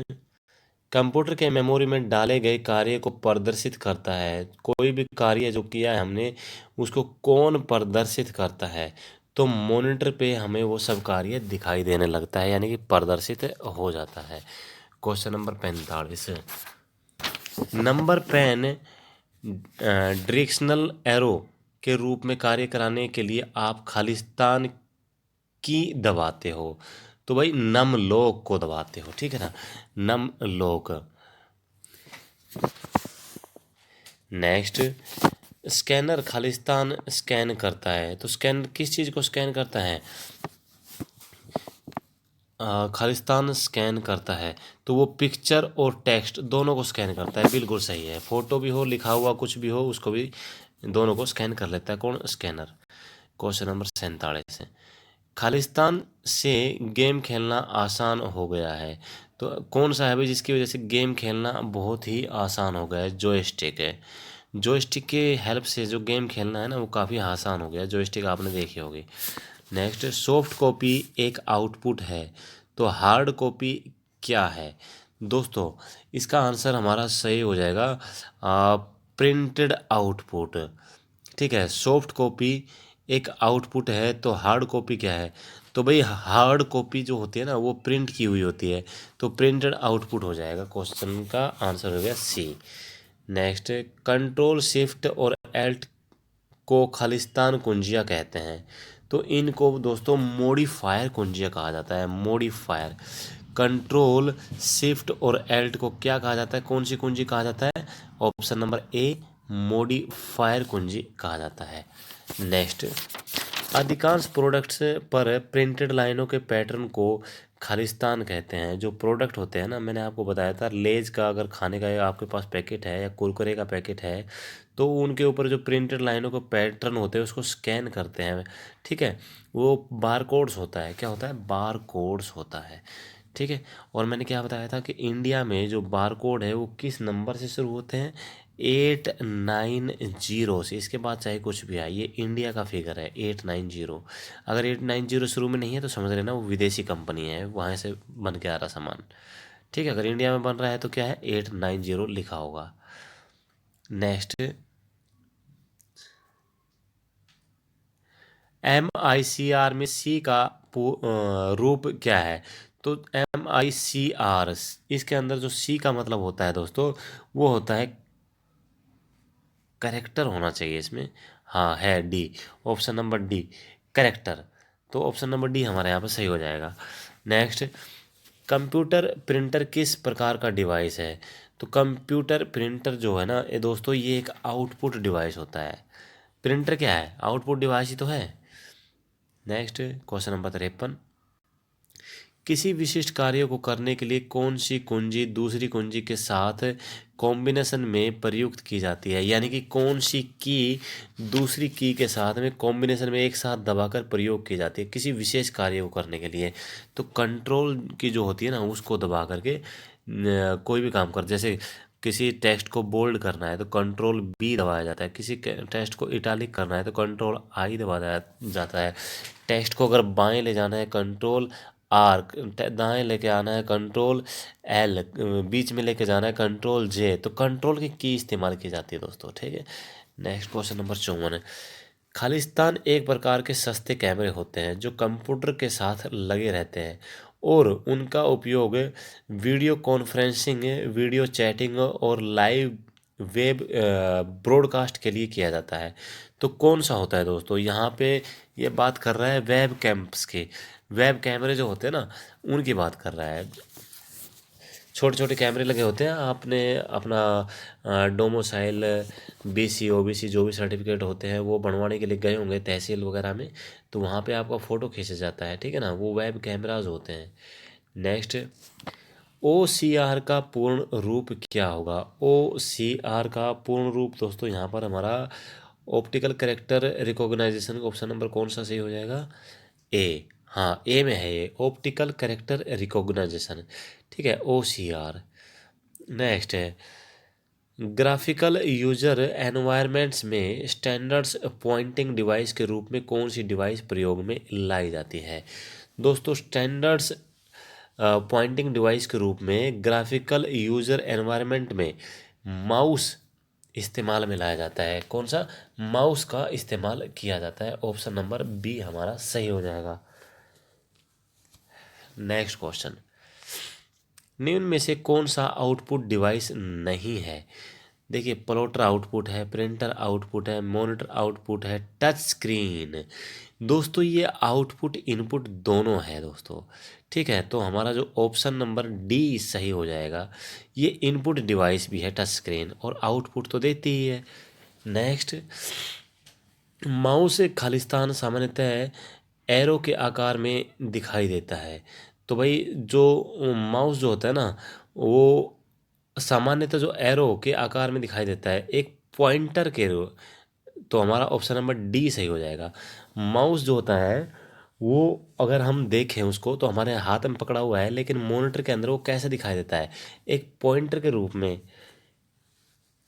कंप्यूटर के मेमोरी में डाले गए कार्य को प्रदर्शित करता है। कोई भी कार्य जो किया है हमने उसको कौन प्रदर्शित करता है? तो मॉनिटर पे हमें वो सब कार्य दिखाई देने लगता है, यानी कि प्रदर्शित हो जाता है। Question number 45, number pen directional arrow के रूप में कार्य कराने के लिए आप खालिस्तान की दबाते हो, तो भाई नम लोक को दबाते हो, ठीक है ना, नम लोक। नेक्स्ट, स्कैनर खालिस्तान स्कैन करता है, तो स्कैन किस चीज़ को स्कैन करता है? खालिस्तान स्कैन करता है, तो वो पिक्चर और टेक्स्ट दोनों को स्कैन करता है। बिल्कुल सही है, फोटो भी हो, लिखा हुआ कुछ भी हो, उसको भी दोनों को स्कैन कर लेता है। कौन? स्कैनर। क्वेश्चन नंबर 47 है, खालिस्तान से गेम खेलना आसान हो गया है, तो कौन सा है भाई जिसकी वजह से गेम खेलना बहुत ही आसान हो गया है? जॉयस्टिक है। जॉयस्टिक के हेल्प से जो गेम खेलना है ना वो काफ़ी आसान हो गया। जॉयस्टिक आपने देखी होगी। नेक्स्ट, सॉफ्ट कॉपी एक आउटपुट है, तो हार्ड कॉपी क्या है? दोस्तों, इसका आंसर हमारा सही हो जाएगा प्रिंटेड आउटपुट। ठीक है, सॉफ्ट कॉपी एक आउटपुट है, तो हार्ड कॉपी क्या है? तो भाई हार्ड कॉपी जो होती है ना वो प्रिंट की हुई होती है, तो प्रिंटेड आउटपुट हो जाएगा। क्वेश्चन का आंसर हो गया सी। नेक्स्ट, कंट्रोल शिफ्ट और एल्ट को खालिस्तान कुंजियाँ कहते हैं, तो इनको दोस्तों मॉडिफायर कुंजियाँ कहा जाता है। मॉडिफायर, कंट्रोल शिफ्ट और एल्ट को क्या कहा जाता है? कौन सी कुंजी कहा जाता है? ऑप्शन नंबर ए, मॉडिफायर कुंजी कहा जाता है। नेक्स्ट, अधिकांश प्रोडक्ट्स पर प्रिंटेड लाइनों के पैटर्न को खालिस्तान कहते हैं। जो प्रोडक्ट होते हैं ना, मैंने आपको बताया था लेज का अगर खाने का आपके पास पैकेट है या कुरकुरे का पैकेट है, तो उनके ऊपर जो प्रिंटेड लाइनों के पैटर्न होते हैं उसको स्कैन करते हैं। ठीक है, वो बार कोड्स होता है। क्या होता है? बार कोड्स होता है। ठीक है, और मैंने क्या बताया था कि इंडिया में जो बार कोड है वो किस नंबर से शुरू होते हैं? 890 से। इसके बाद चाहे कुछ भी आए, ये इंडिया का फिगर है 890। अगर 890 शुरू में नहीं है तो समझ लेना वो विदेशी कंपनी है, वहाँ से बन के आ रहा सामान। ठीक है, अगर इंडिया में बन रहा है तो क्या है? 890 लिखा होगा। नेक्स्ट, MICR में सी का रूप क्या है? तो MICR, इसके अंदर जो सी का मतलब होता है दोस्तों वो होता है करेक्टर होना चाहिए इसमें। हाँ, है D, option number D, character. तो ऑप्शन नंबर डी हमारे यहाँ पर सही हो जाएगा। नेक्स्ट, कंप्यूटर प्रिंटर किस प्रकार का डिवाइस है? तो कंप्यूटर प्रिंटर जो है ना ये दोस्तों, ये एक आउटपुट डिवाइस होता है। प्रिंटर क्या है? आउटपुट डिवाइस ही तो है। नेक्स्ट, क्वेश्चन नंबर 53, किसी विशिष्ट कार्य को करने के लिए कौन सी कुंजी दूसरी कुंजी के साथ कॉम्बिनेशन में प्रयुक्त की जाती है? यानी कि कौन सी की दूसरी की के साथ में कॉम्बिनेशन में एक साथ दबाकर प्रयोग की जाती है किसी विशेष कार्य को करने के लिए? तो कंट्रोल की जो होती है ना उसको दबा करके कोई भी काम कर, जैसे किसी टेक्स्ट को बोल्ड करना है तो कंट्रोल बी दबाया जाता है, किसी टेक्स्ट को इटालिक करना है तो कंट्रोल आई दबाया जाता है, टेक्स्ट को अगर बाएं ले जाना है कंट्रोल आर, दाएं लेके आना है कंट्रोल एल, बीच में लेके जाना है कंट्रोल जे, तो कंट्रोल की इस्तेमाल की जाती है दोस्तों। ठीक है, नेक्स्ट क्वेश्चन नंबर 54 है, खालिस्तान एक प्रकार के सस्ते कैमरे होते हैं जो कंप्यूटर के साथ लगे रहते हैं, और उनका उपयोग वीडियो कॉन्फ्रेंसिंग, वीडियो चैटिंग और लाइव वेब ब्रॉडकास्ट के लिए किया जाता है। तो कौन सा होता है दोस्तों? यहाँ पे ये बात कर रहा है वेब कैम्प्स के, वेब कैमरे जो होते हैं ना, उनकी बात कर रहा है। छोटे छोटे कैमरे लगे होते हैं, आपने अपना डोमिसाइल, बीसी, ओबीसी जो भी सर्टिफिकेट होते हैं वो बनवाने के लिए गए होंगे तहसील वगैरह में, तो वहाँ पे आपका फ़ोटो खींचा जाता है, ठीक है ना, वो वेब कैमराज होते हैं। नेक्स्ट, ओ सी आर का पूर्ण रूप क्या होगा? ओ सी आर का पूर्ण रूप दोस्तों यहाँ पर हमारा optical character recognization, option number कौन सा सही हो जाएगा? ए। हाँ, ए में है ये, ऑप्टिकल कैरेक्टर रिकॉग्नाइजेशन, ठीक है, ओ सी आर। नेक्स्ट है, ग्राफिकल यूजर एनवायरनमेंट्स में स्टैंडर्ड्स पॉइंटिंग डिवाइस के रूप में कौन सी डिवाइस प्रयोग में लाई जाती है? दोस्तों स्टैंडर्ड्स पॉइंटिंग डिवाइस के रूप में ग्राफिकल यूजर एनवायरनमेंट में माउस इस्तेमाल में लाया जाता है। कौन सा? माउस का इस्तेमाल किया जाता है। ऑप्शन नंबर बी हमारा सही हो जाएगा। नेक्स्ट क्वेश्चन, निम्न में से कौन सा आउटपुट डिवाइस नहीं है? देखिए, प्लॉटर आउटपुट है, प्रिंटर आउटपुट है, मॉनिटर आउटपुट है, टच स्क्रीन। दोस्तों ये आउटपुट इनपुट दोनों है दोस्तों, ठीक है, तो हमारा जो ऑप्शन नंबर डी सही हो जाएगा। ये इनपुट डिवाइस भी है टच स्क्रीन, और आउटपुट तो देती ही है। नेक्स्ट, माउस खालिस्तान सामान्यतः एरो के आकार में दिखाई देता है। तो भाई जो माउस जो होता है ना, वो सामान्यतः जो एरो के आकार में दिखाई देता है, एक पॉइंटर के तो हमारा ऑप्शन नंबर डी सही हो जाएगा। माउस जो होता है वो अगर हम देखें उसको तो हमारे हाथ में पकड़ा हुआ है, लेकिन मॉनिटर के अंदर वो कैसे दिखाई देता है? एक पॉइंटर के रूप में।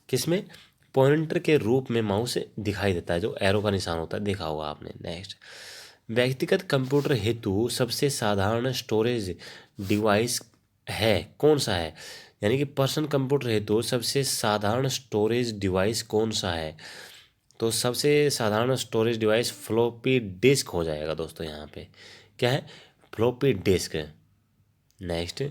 किसमें? पॉइंटर के रूप में माउस दिखाई देता है, जो एरो का निशान होता है, देखा होगा आपने। नेक्स्ट, व्यक्तिगत कंप्यूटर हेतु सबसे साधारण स्टोरेज डिवाइस है, कौन सा है? यानी कि पर्सनल कंप्यूटर हेतु सबसे साधारण स्टोरेज डिवाइस कौन सा है? तो सबसे साधारण स्टोरेज डिवाइस फ्लॉपी डिस्क हो जाएगा दोस्तों। यहाँ पे क्या है? Floppy disk. नेक्स्ट,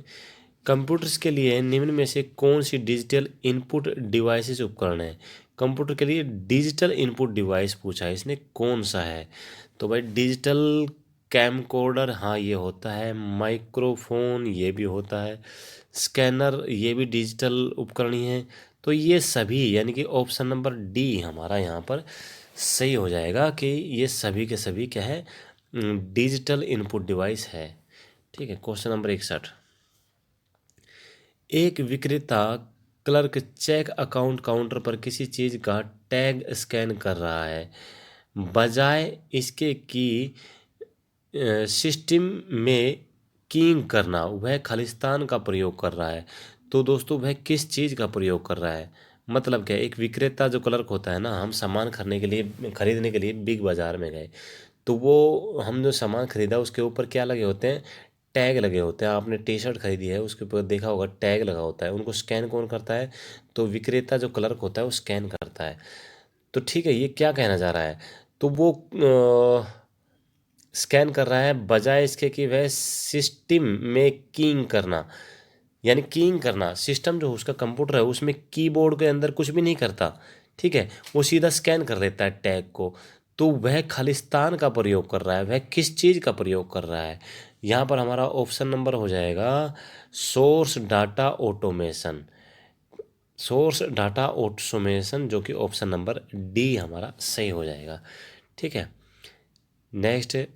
कंप्यूटर्स के लिए निम्न में से कौन सी डिजिटल इनपुट डिवाइसेस उपकरण है? कंप्यूटर के लिए डिजिटल इनपुट डिवाइस पूछा है इसने, कौन सा है? तो भाई डिजिटल कैमकोडर, हाँ ये होता है। माइक्रोफोन ये भी होता है। स्कैनर ये भी डिजिटल उपकरण ही है। तो ये सभी, यानी कि ऑप्शन नंबर डी हमारा यहाँ पर सही हो जाएगा कि ये सभी के सभी क्या है? डिजिटल इनपुट डिवाइस है। ठीक है, क्वेश्चन नंबर 61, एक विक्रेता क्लर्क चेक अकाउंट काउंटर पर किसी चीज़ का टैग स्कैन कर रहा है, बजाय इसके कि सिस्टम में कींग करना वह खालिस्तान का प्रयोग कर रहा है। तो दोस्तों वह किस चीज़ का प्रयोग कर रहा है? मतलब क्या, एक विक्रेता जो क्लर्क होता है ना, हम सामान खरीदने के लिए बिग बाज़ार में गए, तो वो हम जो सामान खरीदा उसके ऊपर क्या लगे होते हैं? टैग लगे होते हैं। आपने टी शर्ट खरीदी है, उसके ऊपर देखा होगा टैग लगा होता है। उनको स्कैन कौन करता है? तो विक्रेता जो क्लर्क होता है वो स्कैन करता है। तो ठीक है, ये क्या कहना चाह रहा है? तो वो स्कैन कर रहा है बजाय इसके कि वह सिस्टम में कींग करना। यानी कींग करना, सिस्टम जो उसका कंप्यूटर है उसमें कीबोर्ड के अंदर कुछ भी नहीं करता, ठीक है, वो सीधा स्कैन कर देता है टैग को। तो वह खालिस्तान का प्रयोग कर रहा है, वह किस चीज़ का प्रयोग कर रहा है? यहाँ पर हमारा ऑप्शन नंबर हो जाएगा source data automation. Source data automation, जो कि ऑप्शन नंबर डी हमारा सही हो जाएगा। ठीक है, नेक्स्ट है,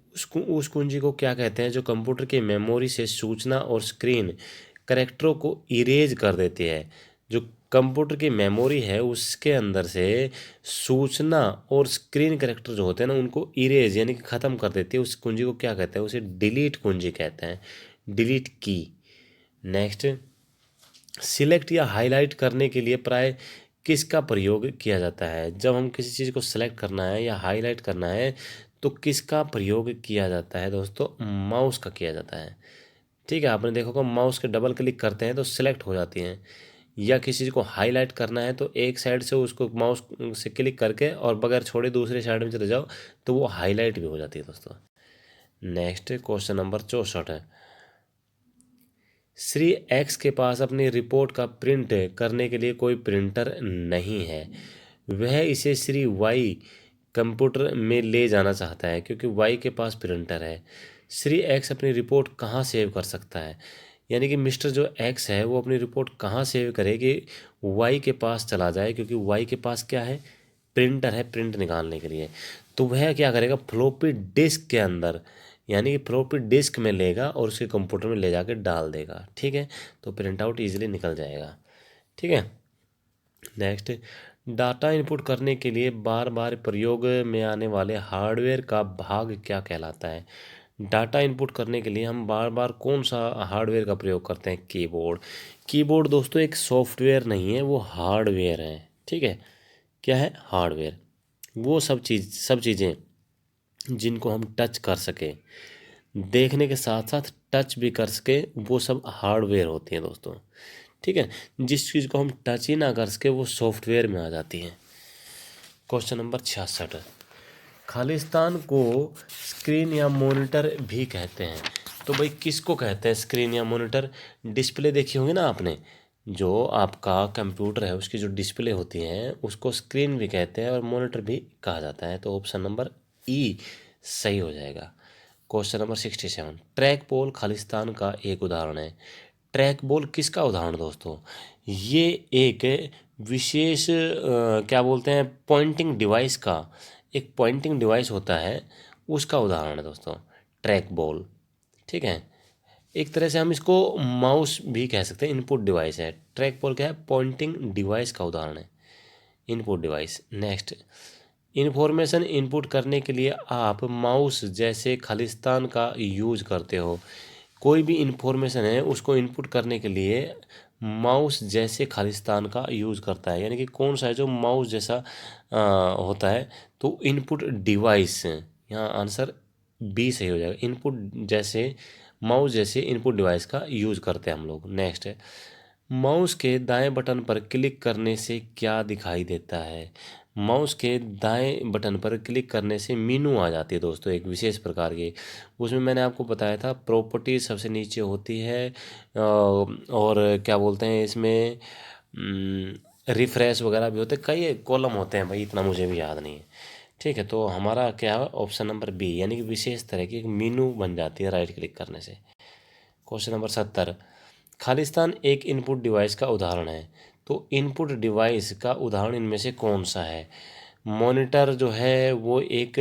उस कुंजी को क्या कहते हैं जो कंप्यूटर की मेमोरी से सूचना और स्क्रीन करेक्टरों को इरेज कर देती है? जो कंप्यूटर की मेमोरी है उसके अंदर से सूचना और स्क्रीन करेक्टर जो होते हैं ना, उनको इरेज यानी कि ख़त्म कर देती है, उस कुंजी को क्या कहते हैं? उसे डिलीट कुंजी कहते हैं, डिलीट की। नेक्स्ट, सिलेक्ट या हाईलाइट करने के लिए प्राय किसका प्रयोग किया जाता है? जब हम किसी चीज़ को सिलेक्ट करना है या हाईलाइट करना है तो किसका प्रयोग किया जाता है दोस्तों? माउस का किया जाता है। ठीक है, आपने देखा होगा माउस के डबल क्लिक करते हैं तो सिलेक्ट हो जाती हैं, या किसी चीज़ को हाईलाइट करना है तो एक साइड से उसको माउस से क्लिक करके और बगैर छोड़े दूसरे साइड में चले जाओ तो वो हाईलाइट भी हो जाती है दोस्तों। नेक्स्ट क्वेश्चन नंबर 64 है, श्री एक्स के पास अपनी रिपोर्ट का प्रिंट करने के लिए कोई प्रिंटर नहीं है। वह इसे श्री वाई कंप्यूटर में ले जाना चाहता है क्योंकि वाई के पास प्रिंटर है। श्री एक्स अपनी रिपोर्ट कहाँ सेव कर सकता है? यानी कि मिस्टर जो एक्स है वो अपनी रिपोर्ट कहाँ सेव करे कि वाई के पास चला जाए, क्योंकि वाई के पास क्या है? प्रिंटर है, प्रिंट निकालने के लिए। तो वह क्या करेगा? फ्लॉपी डिस्क के अंदर, यानी कि फ्लॉपी डिस्क में लेगा और उसके कंप्यूटर में ले जाकर डाल देगा। ठीक है, तो प्रिंट आउट ईजिली निकल जाएगा। ठीक है, नेक्स्ट, डाटा इनपुट करने के लिए बार बार प्रयोग में आने वाले हार्डवेयर का भाग क्या कहलाता है? डाटा इनपुट करने के लिए हम बार बार कौन सा हार्डवेयर का प्रयोग करते हैं? कीबोर्ड। कीबोर्ड दोस्तों एक सॉफ्टवेयर नहीं है, वो हार्डवेयर है। ठीक है, क्या है? हार्डवेयर। वो सब चीज़ें जिनको हम टच कर सके, देखने के साथ साथ टच भी कर सके, वो सब हार्डवेयर होती हैं दोस्तों। ठीक है, जिस चीज़ को हम टच ही ना कर सके वो सॉफ्टवेयर में आ जाती हैं। क्वेश्चन नंबर 66, खालिस्तान को स्क्रीन या मॉनिटर भी कहते हैं। तो भाई किसको कहते हैं स्क्रीन या मॉनिटर? डिस्प्ले देखी होगी ना आपने, जो आपका कंप्यूटर है उसकी जो डिस्प्ले होती है उसको स्क्रीन भी कहते हैं और मॉनिटर भी कहा जाता है। तो ऑप्शन नंबर ई सही हो जाएगा। Question number 67, track ball Khalistan का एक उदाहरण है। ट्रैक बॉल किसका उदाहरण दोस्तों? ये एक विशेष क्या बोलते हैं, पॉइंटिंग डिवाइस का, एक पॉइंटिंग डिवाइस होता है उसका उदाहरण है दोस्तों ट्रैक बॉल। ठीक है, एक तरह से हम इसको माउस भी कह सकते हैं, इनपुट डिवाइस है। ट्रैक बॉल क्या है? पॉइंटिंग डिवाइस का उदाहरण है, input device. Next, information input करने के लिए आप माउस जैसे खालिस्तान का यूज करते हो। कोई भी इंफॉर्मेशन है उसको इनपुट करने के लिए माउस जैसे खालिस्तान का यूज़ करता है। यानी कि कौन सा है जो माउस जैसा होता है? तो इनपुट डिवाइस, यहाँ आंसर बी सही हो जाएगा। इनपुट जैसे, माउस जैसे इनपुट डिवाइस का यूज़ करते हैं हम लोग। नेक्स्ट है, माउस के दाएं बटन पर क्लिक करने से क्या दिखाई देता है? माउस के दाएं बटन पर क्लिक करने से मीनू आ जाती है दोस्तों, एक विशेष प्रकार की। उसमें मैंने आपको बताया था प्रॉपर्टी सबसे नीचे होती है, और क्या बोलते हैं इसमें, रिफ्रेश वगैरह भी होते हैं, कई कॉलम होते हैं भाई, इतना मुझे भी याद नहीं है। ठीक है, तो हमारा क्या है? ऑप्शन नंबर बी, यानी कि विशेष तरह की एक मीनू बन जाती है राइट क्लिक करने से। क्वेश्चन नंबर 70, खालिस्तान एक इनपुट डिवाइस का उदाहरण है। तो इनपुट डिवाइस का उदाहरण इनमें से कौन सा है? मॉनिटर जो है वो एक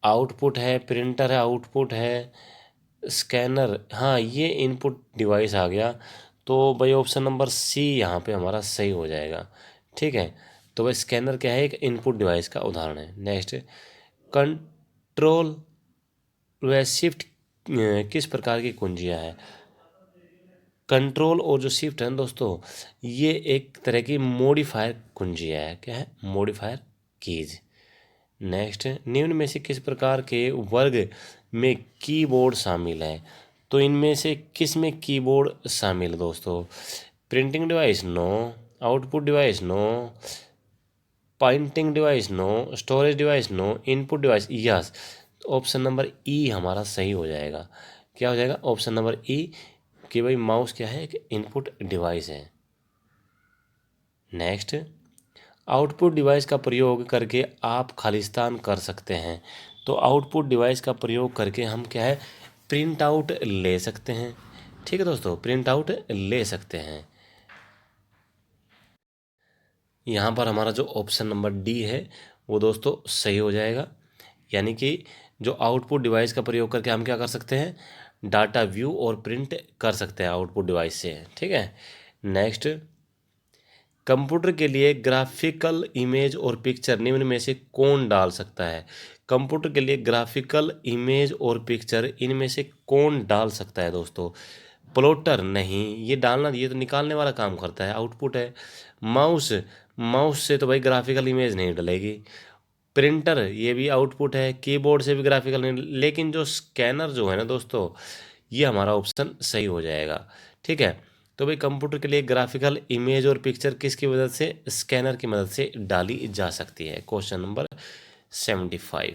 आउटपुट है, प्रिंटर है आउटपुट है, स्कैनर, हाँ ये इनपुट डिवाइस आ गया। तो भाई ऑप्शन नंबर सी यहाँ पे हमारा सही हो जाएगा। ठीक है, तो भाई स्कैनर क्या है? एक इनपुट डिवाइस का उदाहरण है। नेक्स्ट, कंट्रोल व शिफ्ट किस प्रकार की कुंजियाँ हैं? कंट्रोल और जो शिफ्ट है ना दोस्तों, ये एक तरह की मॉडिफायर कुंजियाँ है। क्या है? Modifier keys. नेक्स्ट, निम्न में से किस प्रकार के वर्ग में कीबोर्ड शामिल है? तो इनमें से किस में कीबोर्ड शामिल है दोस्तों? Printing device no, output device no, pointing device no, storage device no, input device yes. Option number E हमारा सही हो जाएगा। क्या हो जाएगा? ऑप्शन नंबर ई, कि भाई माउस क्या है? एक इनपुट डिवाइस है। नेक्स्ट, आउटपुट डिवाइस का प्रयोग करके आप खालिस्तान कर सकते हैं। तो आउटपुट डिवाइस का प्रयोग करके हम क्या है? प्रिंट आउट ले सकते हैं। ठीक है दोस्तों, प्रिंट आउट ले सकते हैं। यहाँ पर हमारा जो ऑप्शन नंबर डी है वो दोस्तों सही हो जाएगा। यानी कि जो आउटपुट डिवाइस का प्रयोग करके हम क्या कर सकते हैं? डाटा व्यू और प्रिंट कर सकते हैं आउटपुट डिवाइस से। ठीक है, नेक्स्ट, कंप्यूटर के लिए ग्राफिकल इमेज और पिक्चर निम्न में से कौन डाल सकता है? कंप्यूटर के लिए ग्राफिकल इमेज और पिक्चर इनमें से कौन डाल सकता है दोस्तों? प्लॉटर नहीं, ये डालना, ये तो निकालने वाला काम करता है, आउटपुट है। माउस, माउस से तो भाई ग्राफिकल इमेज नहीं डलेगी। प्रिंटर, ये भी आउटपुट है। कीबोर्ड से भी ग्राफिकल नहीं, लेकिन जो स्कैनर जो है ना दोस्तों, ये हमारा ऑप्शन सही हो जाएगा। ठीक है, तो भाई कंप्यूटर के लिए ग्राफिकल इमेज और पिक्चर किसकी मदद से? स्कैनर की मदद से डाली जा सकती है। क्वेश्चन नंबर 75,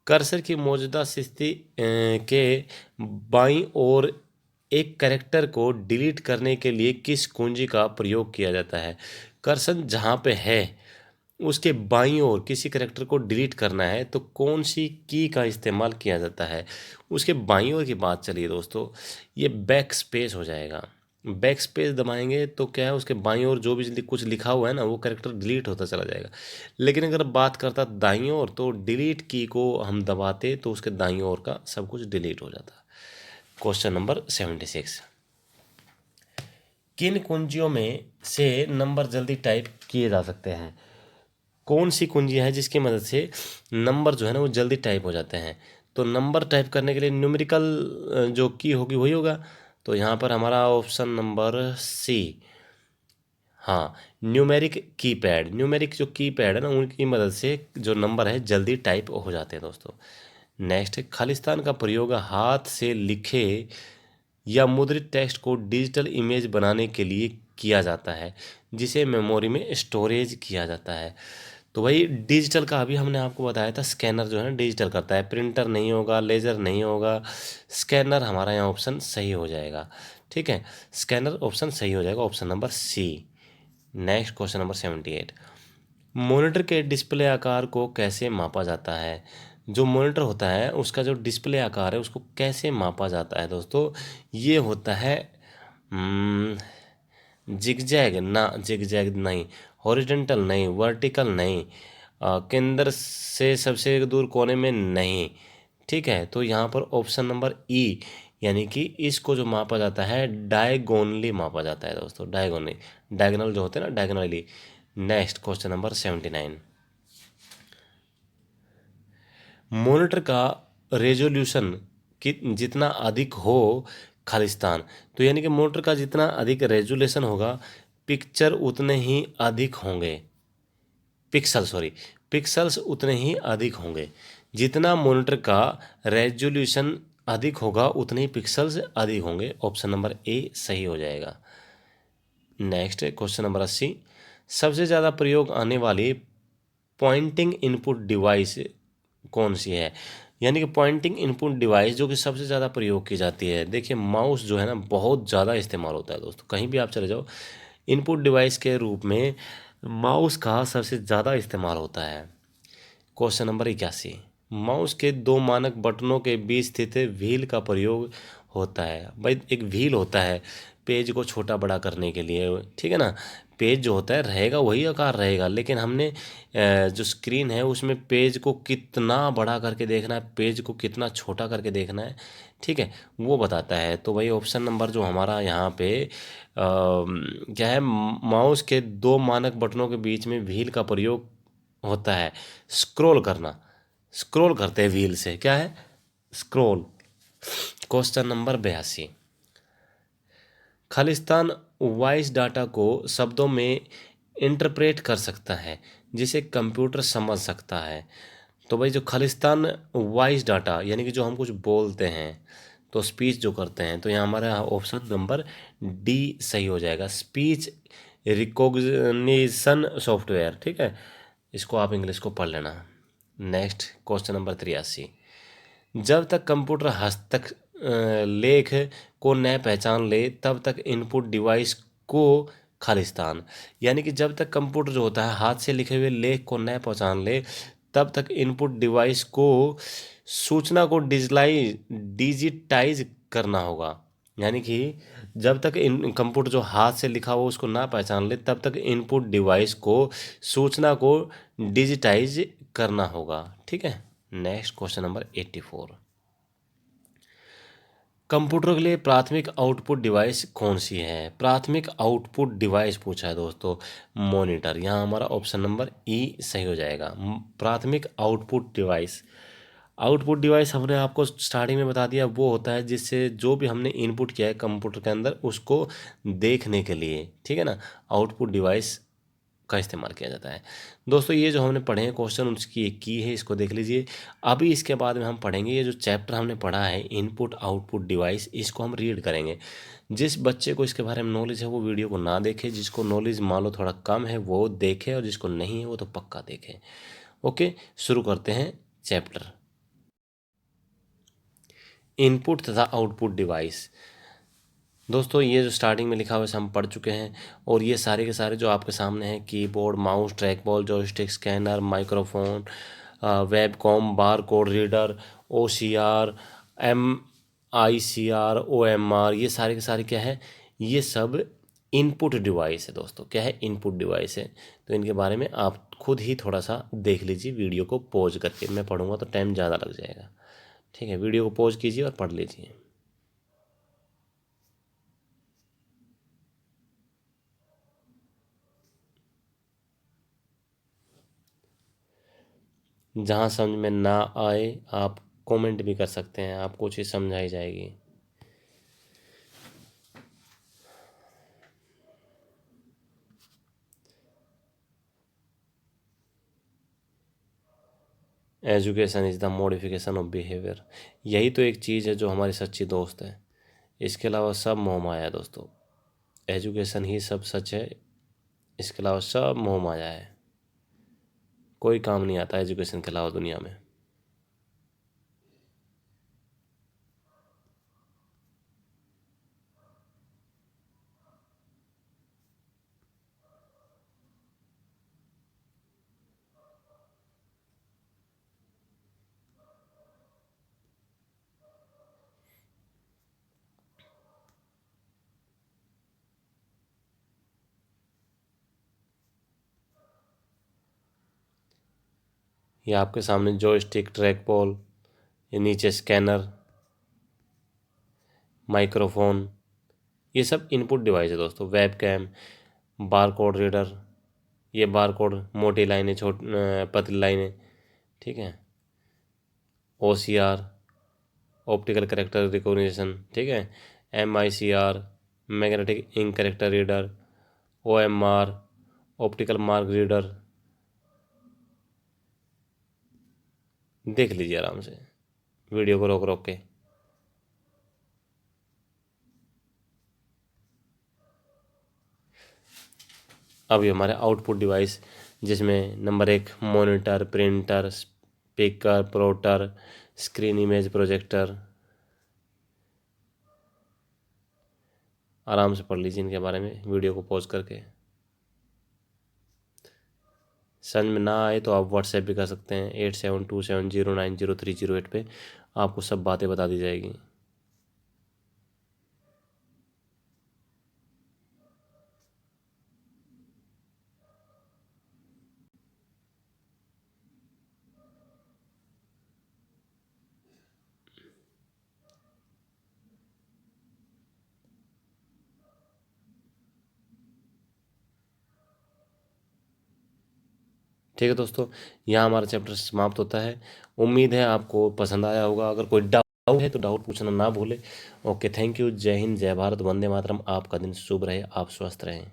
कर्सर की मौजूदा स्थिति के बाईं ओर एक कैरेक्टर को डिलीट करने के लिए किस कुंजी का प्रयोग किया जाता है? कर्सर जहाँ पे है उसके बाईं ओर किसी कैरेक्टर को डिलीट करना है तो कौन सी की का इस्तेमाल किया जाता है? उसके बाईं ओर की बात चलिए दोस्तों, ये बैक स्पेस हो जाएगा। बैक स्पेस दबाएंगे तो क्या है, उसके बाईं ओर जो भी कुछ लिखा हुआ है ना वो कैरेक्टर डिलीट होता चला जाएगा। लेकिन अगर बात करता दाईं ओर तो डिलीट की को हम दबाते तो उसके दाईं ओर का सब कुछ डिलीट हो जाता। क्वेश्चन नंबर 76, किन कुंजियों में से नंबर जल्दी टाइप किए जा सकते हैं? कौन सी कुंजी है जिसकी मदद से नंबर जो है ना वो जल्दी टाइप हो जाते हैं? तो नंबर टाइप करने के लिए न्यूमेरिकल जो की होगी वही होगा। तो यहाँ पर हमारा ऑप्शन नंबर सी, हाँ, न्यूमेरिक कीपैड। न्यूमेरिक जो कीपैड है ना उनकी मदद से जो नंबर है जल्दी टाइप हो जाते हैं दोस्तों। नेक्स्ट, खालिस्तान का प्रयोग हाथ से लिखे या मुद्रित टेक्स्ट को डिजिटल इमेज बनाने के लिए किया जाता है जिसे मेमोरी में स्टोरेज किया जाता है। तो भाई डिजिटल का अभी हमने आपको बताया था, स्कैनर जो है ना डिजिटल करता है, प्रिंटर नहीं होगा, लेज़र नहीं होगा, स्कैनर हमारा यहाँ ऑप्शन सही हो जाएगा। ठीक है, स्कैनर ऑप्शन सही हो जाएगा, option number C. Next question number 78, monitor के डिस्प्ले आकार को कैसे मापा जाता है? जो मॉनिटर होता है उसका जो डिस्प्ले आकार है उसको कैसे मापा जाता है दोस्तों? ये होता है जिगजैग ना, जिगजैग नहीं, हॉरिजॉन्टल नहीं, वर्टिकल नहीं, केंद्र से सबसे दूर कोने में नहीं। ठीक है, तो यहाँ पर ऑप्शन नंबर ई, यानी कि इसको जो मापा जाता है डायगोनली मापा जाता है दोस्तों, डायगोनली, डायगोनल जो होते हैं ना, diagonally. Next question number 79, monitor का रेजोल्यूशन कि जितना अधिक हो खालिस्तान, तो यानी कि मॉनिटर का जितना अधिक रेजोल्यूशन होगा पिक्चर उतने ही अधिक होंगे, पिक्सल सॉरी, पिक्सल्स उतने ही अधिक होंगे। जितना मॉनिटर का रेजोल्यूशन अधिक होगा उतने ही पिक्सल्स अधिक होंगे, ऑप्शन नंबर ए सही हो जाएगा। नेक्स्ट क्वेश्चन नंबर 80, सबसे ज़्यादा प्रयोग आने वाली पॉइंटिंग इनपुट डिवाइस कौन सी है? यानी कि पॉइंटिंग इनपुट डिवाइस जो कि सबसे ज़्यादा प्रयोग की जाती है, देखिए माउस जो है ना बहुत ज़्यादा इस्तेमाल होता है दोस्तों, कहीं भी आप चले जाओ इनपुट डिवाइस के रूप में माउस का सबसे ज़्यादा इस्तेमाल होता है। क्वेश्चन नंबर 81, माउस के दो मानक बटनों के बीच स्थित व्हील का प्रयोग होता है। भाई एक व्हील होता है पेज को छोटा बड़ा करने के लिए, ठीक है ना, पेज जो होता है रहेगा वही आकार रहेगा, लेकिन हमने जो स्क्रीन है उसमें पेज को कितना बड़ा करके देखना है, पेज को कितना छोटा करके देखना है, ठीक है, वो बताता है। तो भाई ऑप्शन नंबर जो हमारा यहाँ पे क्या है, माउस के दो मानक बटनों के बीच में व्हील का प्रयोग होता है, स्क्रॉल करना, स्क्रॉल करते हैं व्हील से, क्या है, scroll. Question number 82, Khalistan voice data को शब्दों में इंटरप्रेट कर सकता है जिसे कंप्यूटर समझ सकता है। तो भाई जो खालिस्तान वॉइस डाटा यानी कि जो हम कुछ बोलते हैं तो स्पीच जो करते हैं, तो यहाँ हमारा ऑप्शन नंबर डी सही हो जाएगा, स्पीच रिकॉग्निशन सॉफ्टवेयर। ठीक है, इसको आप इंग्लिश को पढ़ लेना। नेक्स्ट क्वेश्चन नंबर 83, जब तक कंप्यूटर हस्तक लेख को न पहचान ले तब तक इनपुट डिवाइस को खालिस्तान, यानी कि जब तक कंप्यूटर जो होता है हाथ से लिखे हुए लेख को न पहचान ले तब तक इनपुट डिवाइस को सूचना को डिजिटाइज करना होगा। यानी कि जब तक इन कंप्यूटर जो हाथ से लिखा हो उसको ना पहचान ले तब तक इनपुट डिवाइस को सूचना को डिजिटाइज करना होगा। ठीक है, नेक्स्ट क्वेश्चन नंबर 84, कंप्यूटर के लिए प्राथमिक आउटपुट डिवाइस कौन सी है? प्राथमिक आउटपुट डिवाइस पूछा है दोस्तों, मॉनिटर, यहाँ हमारा ऑप्शन नंबर ई सही हो जाएगा, प्राथमिक आउटपुट डिवाइस। आउटपुट डिवाइस हमने आपको स्टार्टिंग में बता दिया, वो होता है जिससे जो भी हमने इनपुट किया है कंप्यूटर के अंदर उसको देखने के लिए, ठीक है ना, आउटपुट डिवाइस का इस्तेमाल किया जाता है। दोस्तों ये जो हमने पढ़े हैं क्वेश्चन उसकी एक की है, इसको देख लीजिए। अभी इसके बाद में हम पढ़ेंगे ये जो चैप्टर हमने पढ़ा है इनपुट आउटपुट डिवाइस, इसको हम रीड करेंगे। जिस बच्चे को इसके बारे में नॉलेज है वो वीडियो को ना देखे, जिसको नॉलेज मान लो थोड़ा कम है वो देखे, और जिसको नहीं है वो तो पक्का देखे। ओके, शुरू करते हैं चैप्टर। इनपुट तथा आउटपुट डिवाइस। दोस्तों ये जो स्टार्टिंग में लिखा हुआ है हम पढ़ चुके हैं, और ये सारे के सारे जो आपके सामने हैं, keyboard, mouse, track ball, joystick, scanner, microphone, webcam, bar code reader, OCR, MICR, OMR, ये सारे के सारे क्या है, ये सब इनपुट डिवाइस है दोस्तों। क्या है, इनपुट डिवाइस है। तो इनके बारे में आप खुद ही थोड़ा सा देख लीजिए वीडियो को पॉज करके, मैं पढ़ूंगा तो टाइम ज़्यादा लग जाएगा। ठीक है, वीडियो को पॉज कीजिए और पढ़ लीजिए। जहाँ समझ में ना आए आप कमेंट भी कर सकते हैं, आपको चीज़ समझाई जाएगी। Education is the modification of behaviour, यही तो एक चीज़ है जो हमारी सच्ची दोस्त है। इसके अलावा सब मोह माया है दोस्तों। एजुकेशन ही सब सच है, इसके अलावा सब मोह माया है। कोई काम नहीं आता एजुकेशन के अलावा दुनिया में। ये आपके सामने जॉयस्टिक, ट्रैक बॉल, ये नीचे स्कैनर, माइक्रोफोन, ये सब इनपुट डिवाइस है दोस्तों। Web cam, bar code reader, ये बार कोड, मोटी लाइनें, पतली लाइनें, ठीक है। OCR, ऑप्टिकल कैरेक्टर रिकॉग्निशन, ठीक है। MICR, magnetic ink character reader. OMR, optical mark reader. देख लीजिए आराम से वीडियो को रोक रोक के। अभी हमारे आउटपुट डिवाइस, जिसमें number 1 monitor, printer, speaker, plotter, screen image projector. आराम से पढ़ लीजिए इनके बारे में वीडियो को पॉज करके। समझ में ना आए तो आप व्हाट्सएप भी कर सकते हैं 8727090308 पे, आपको सब बातें बता दी जाएगी। ठीक है दोस्तों, यहाँ हमारा चैप्टर समाप्त होता है। उम्मीद है आपको पसंद आया होगा। अगर कोई डाउट है तो डाउट पूछना ना भूले। Okay, thank you. जय हिंद, जय भारत, वंदे मातरम। आपका दिन शुभ रहे, आप स्वस्थ रहें।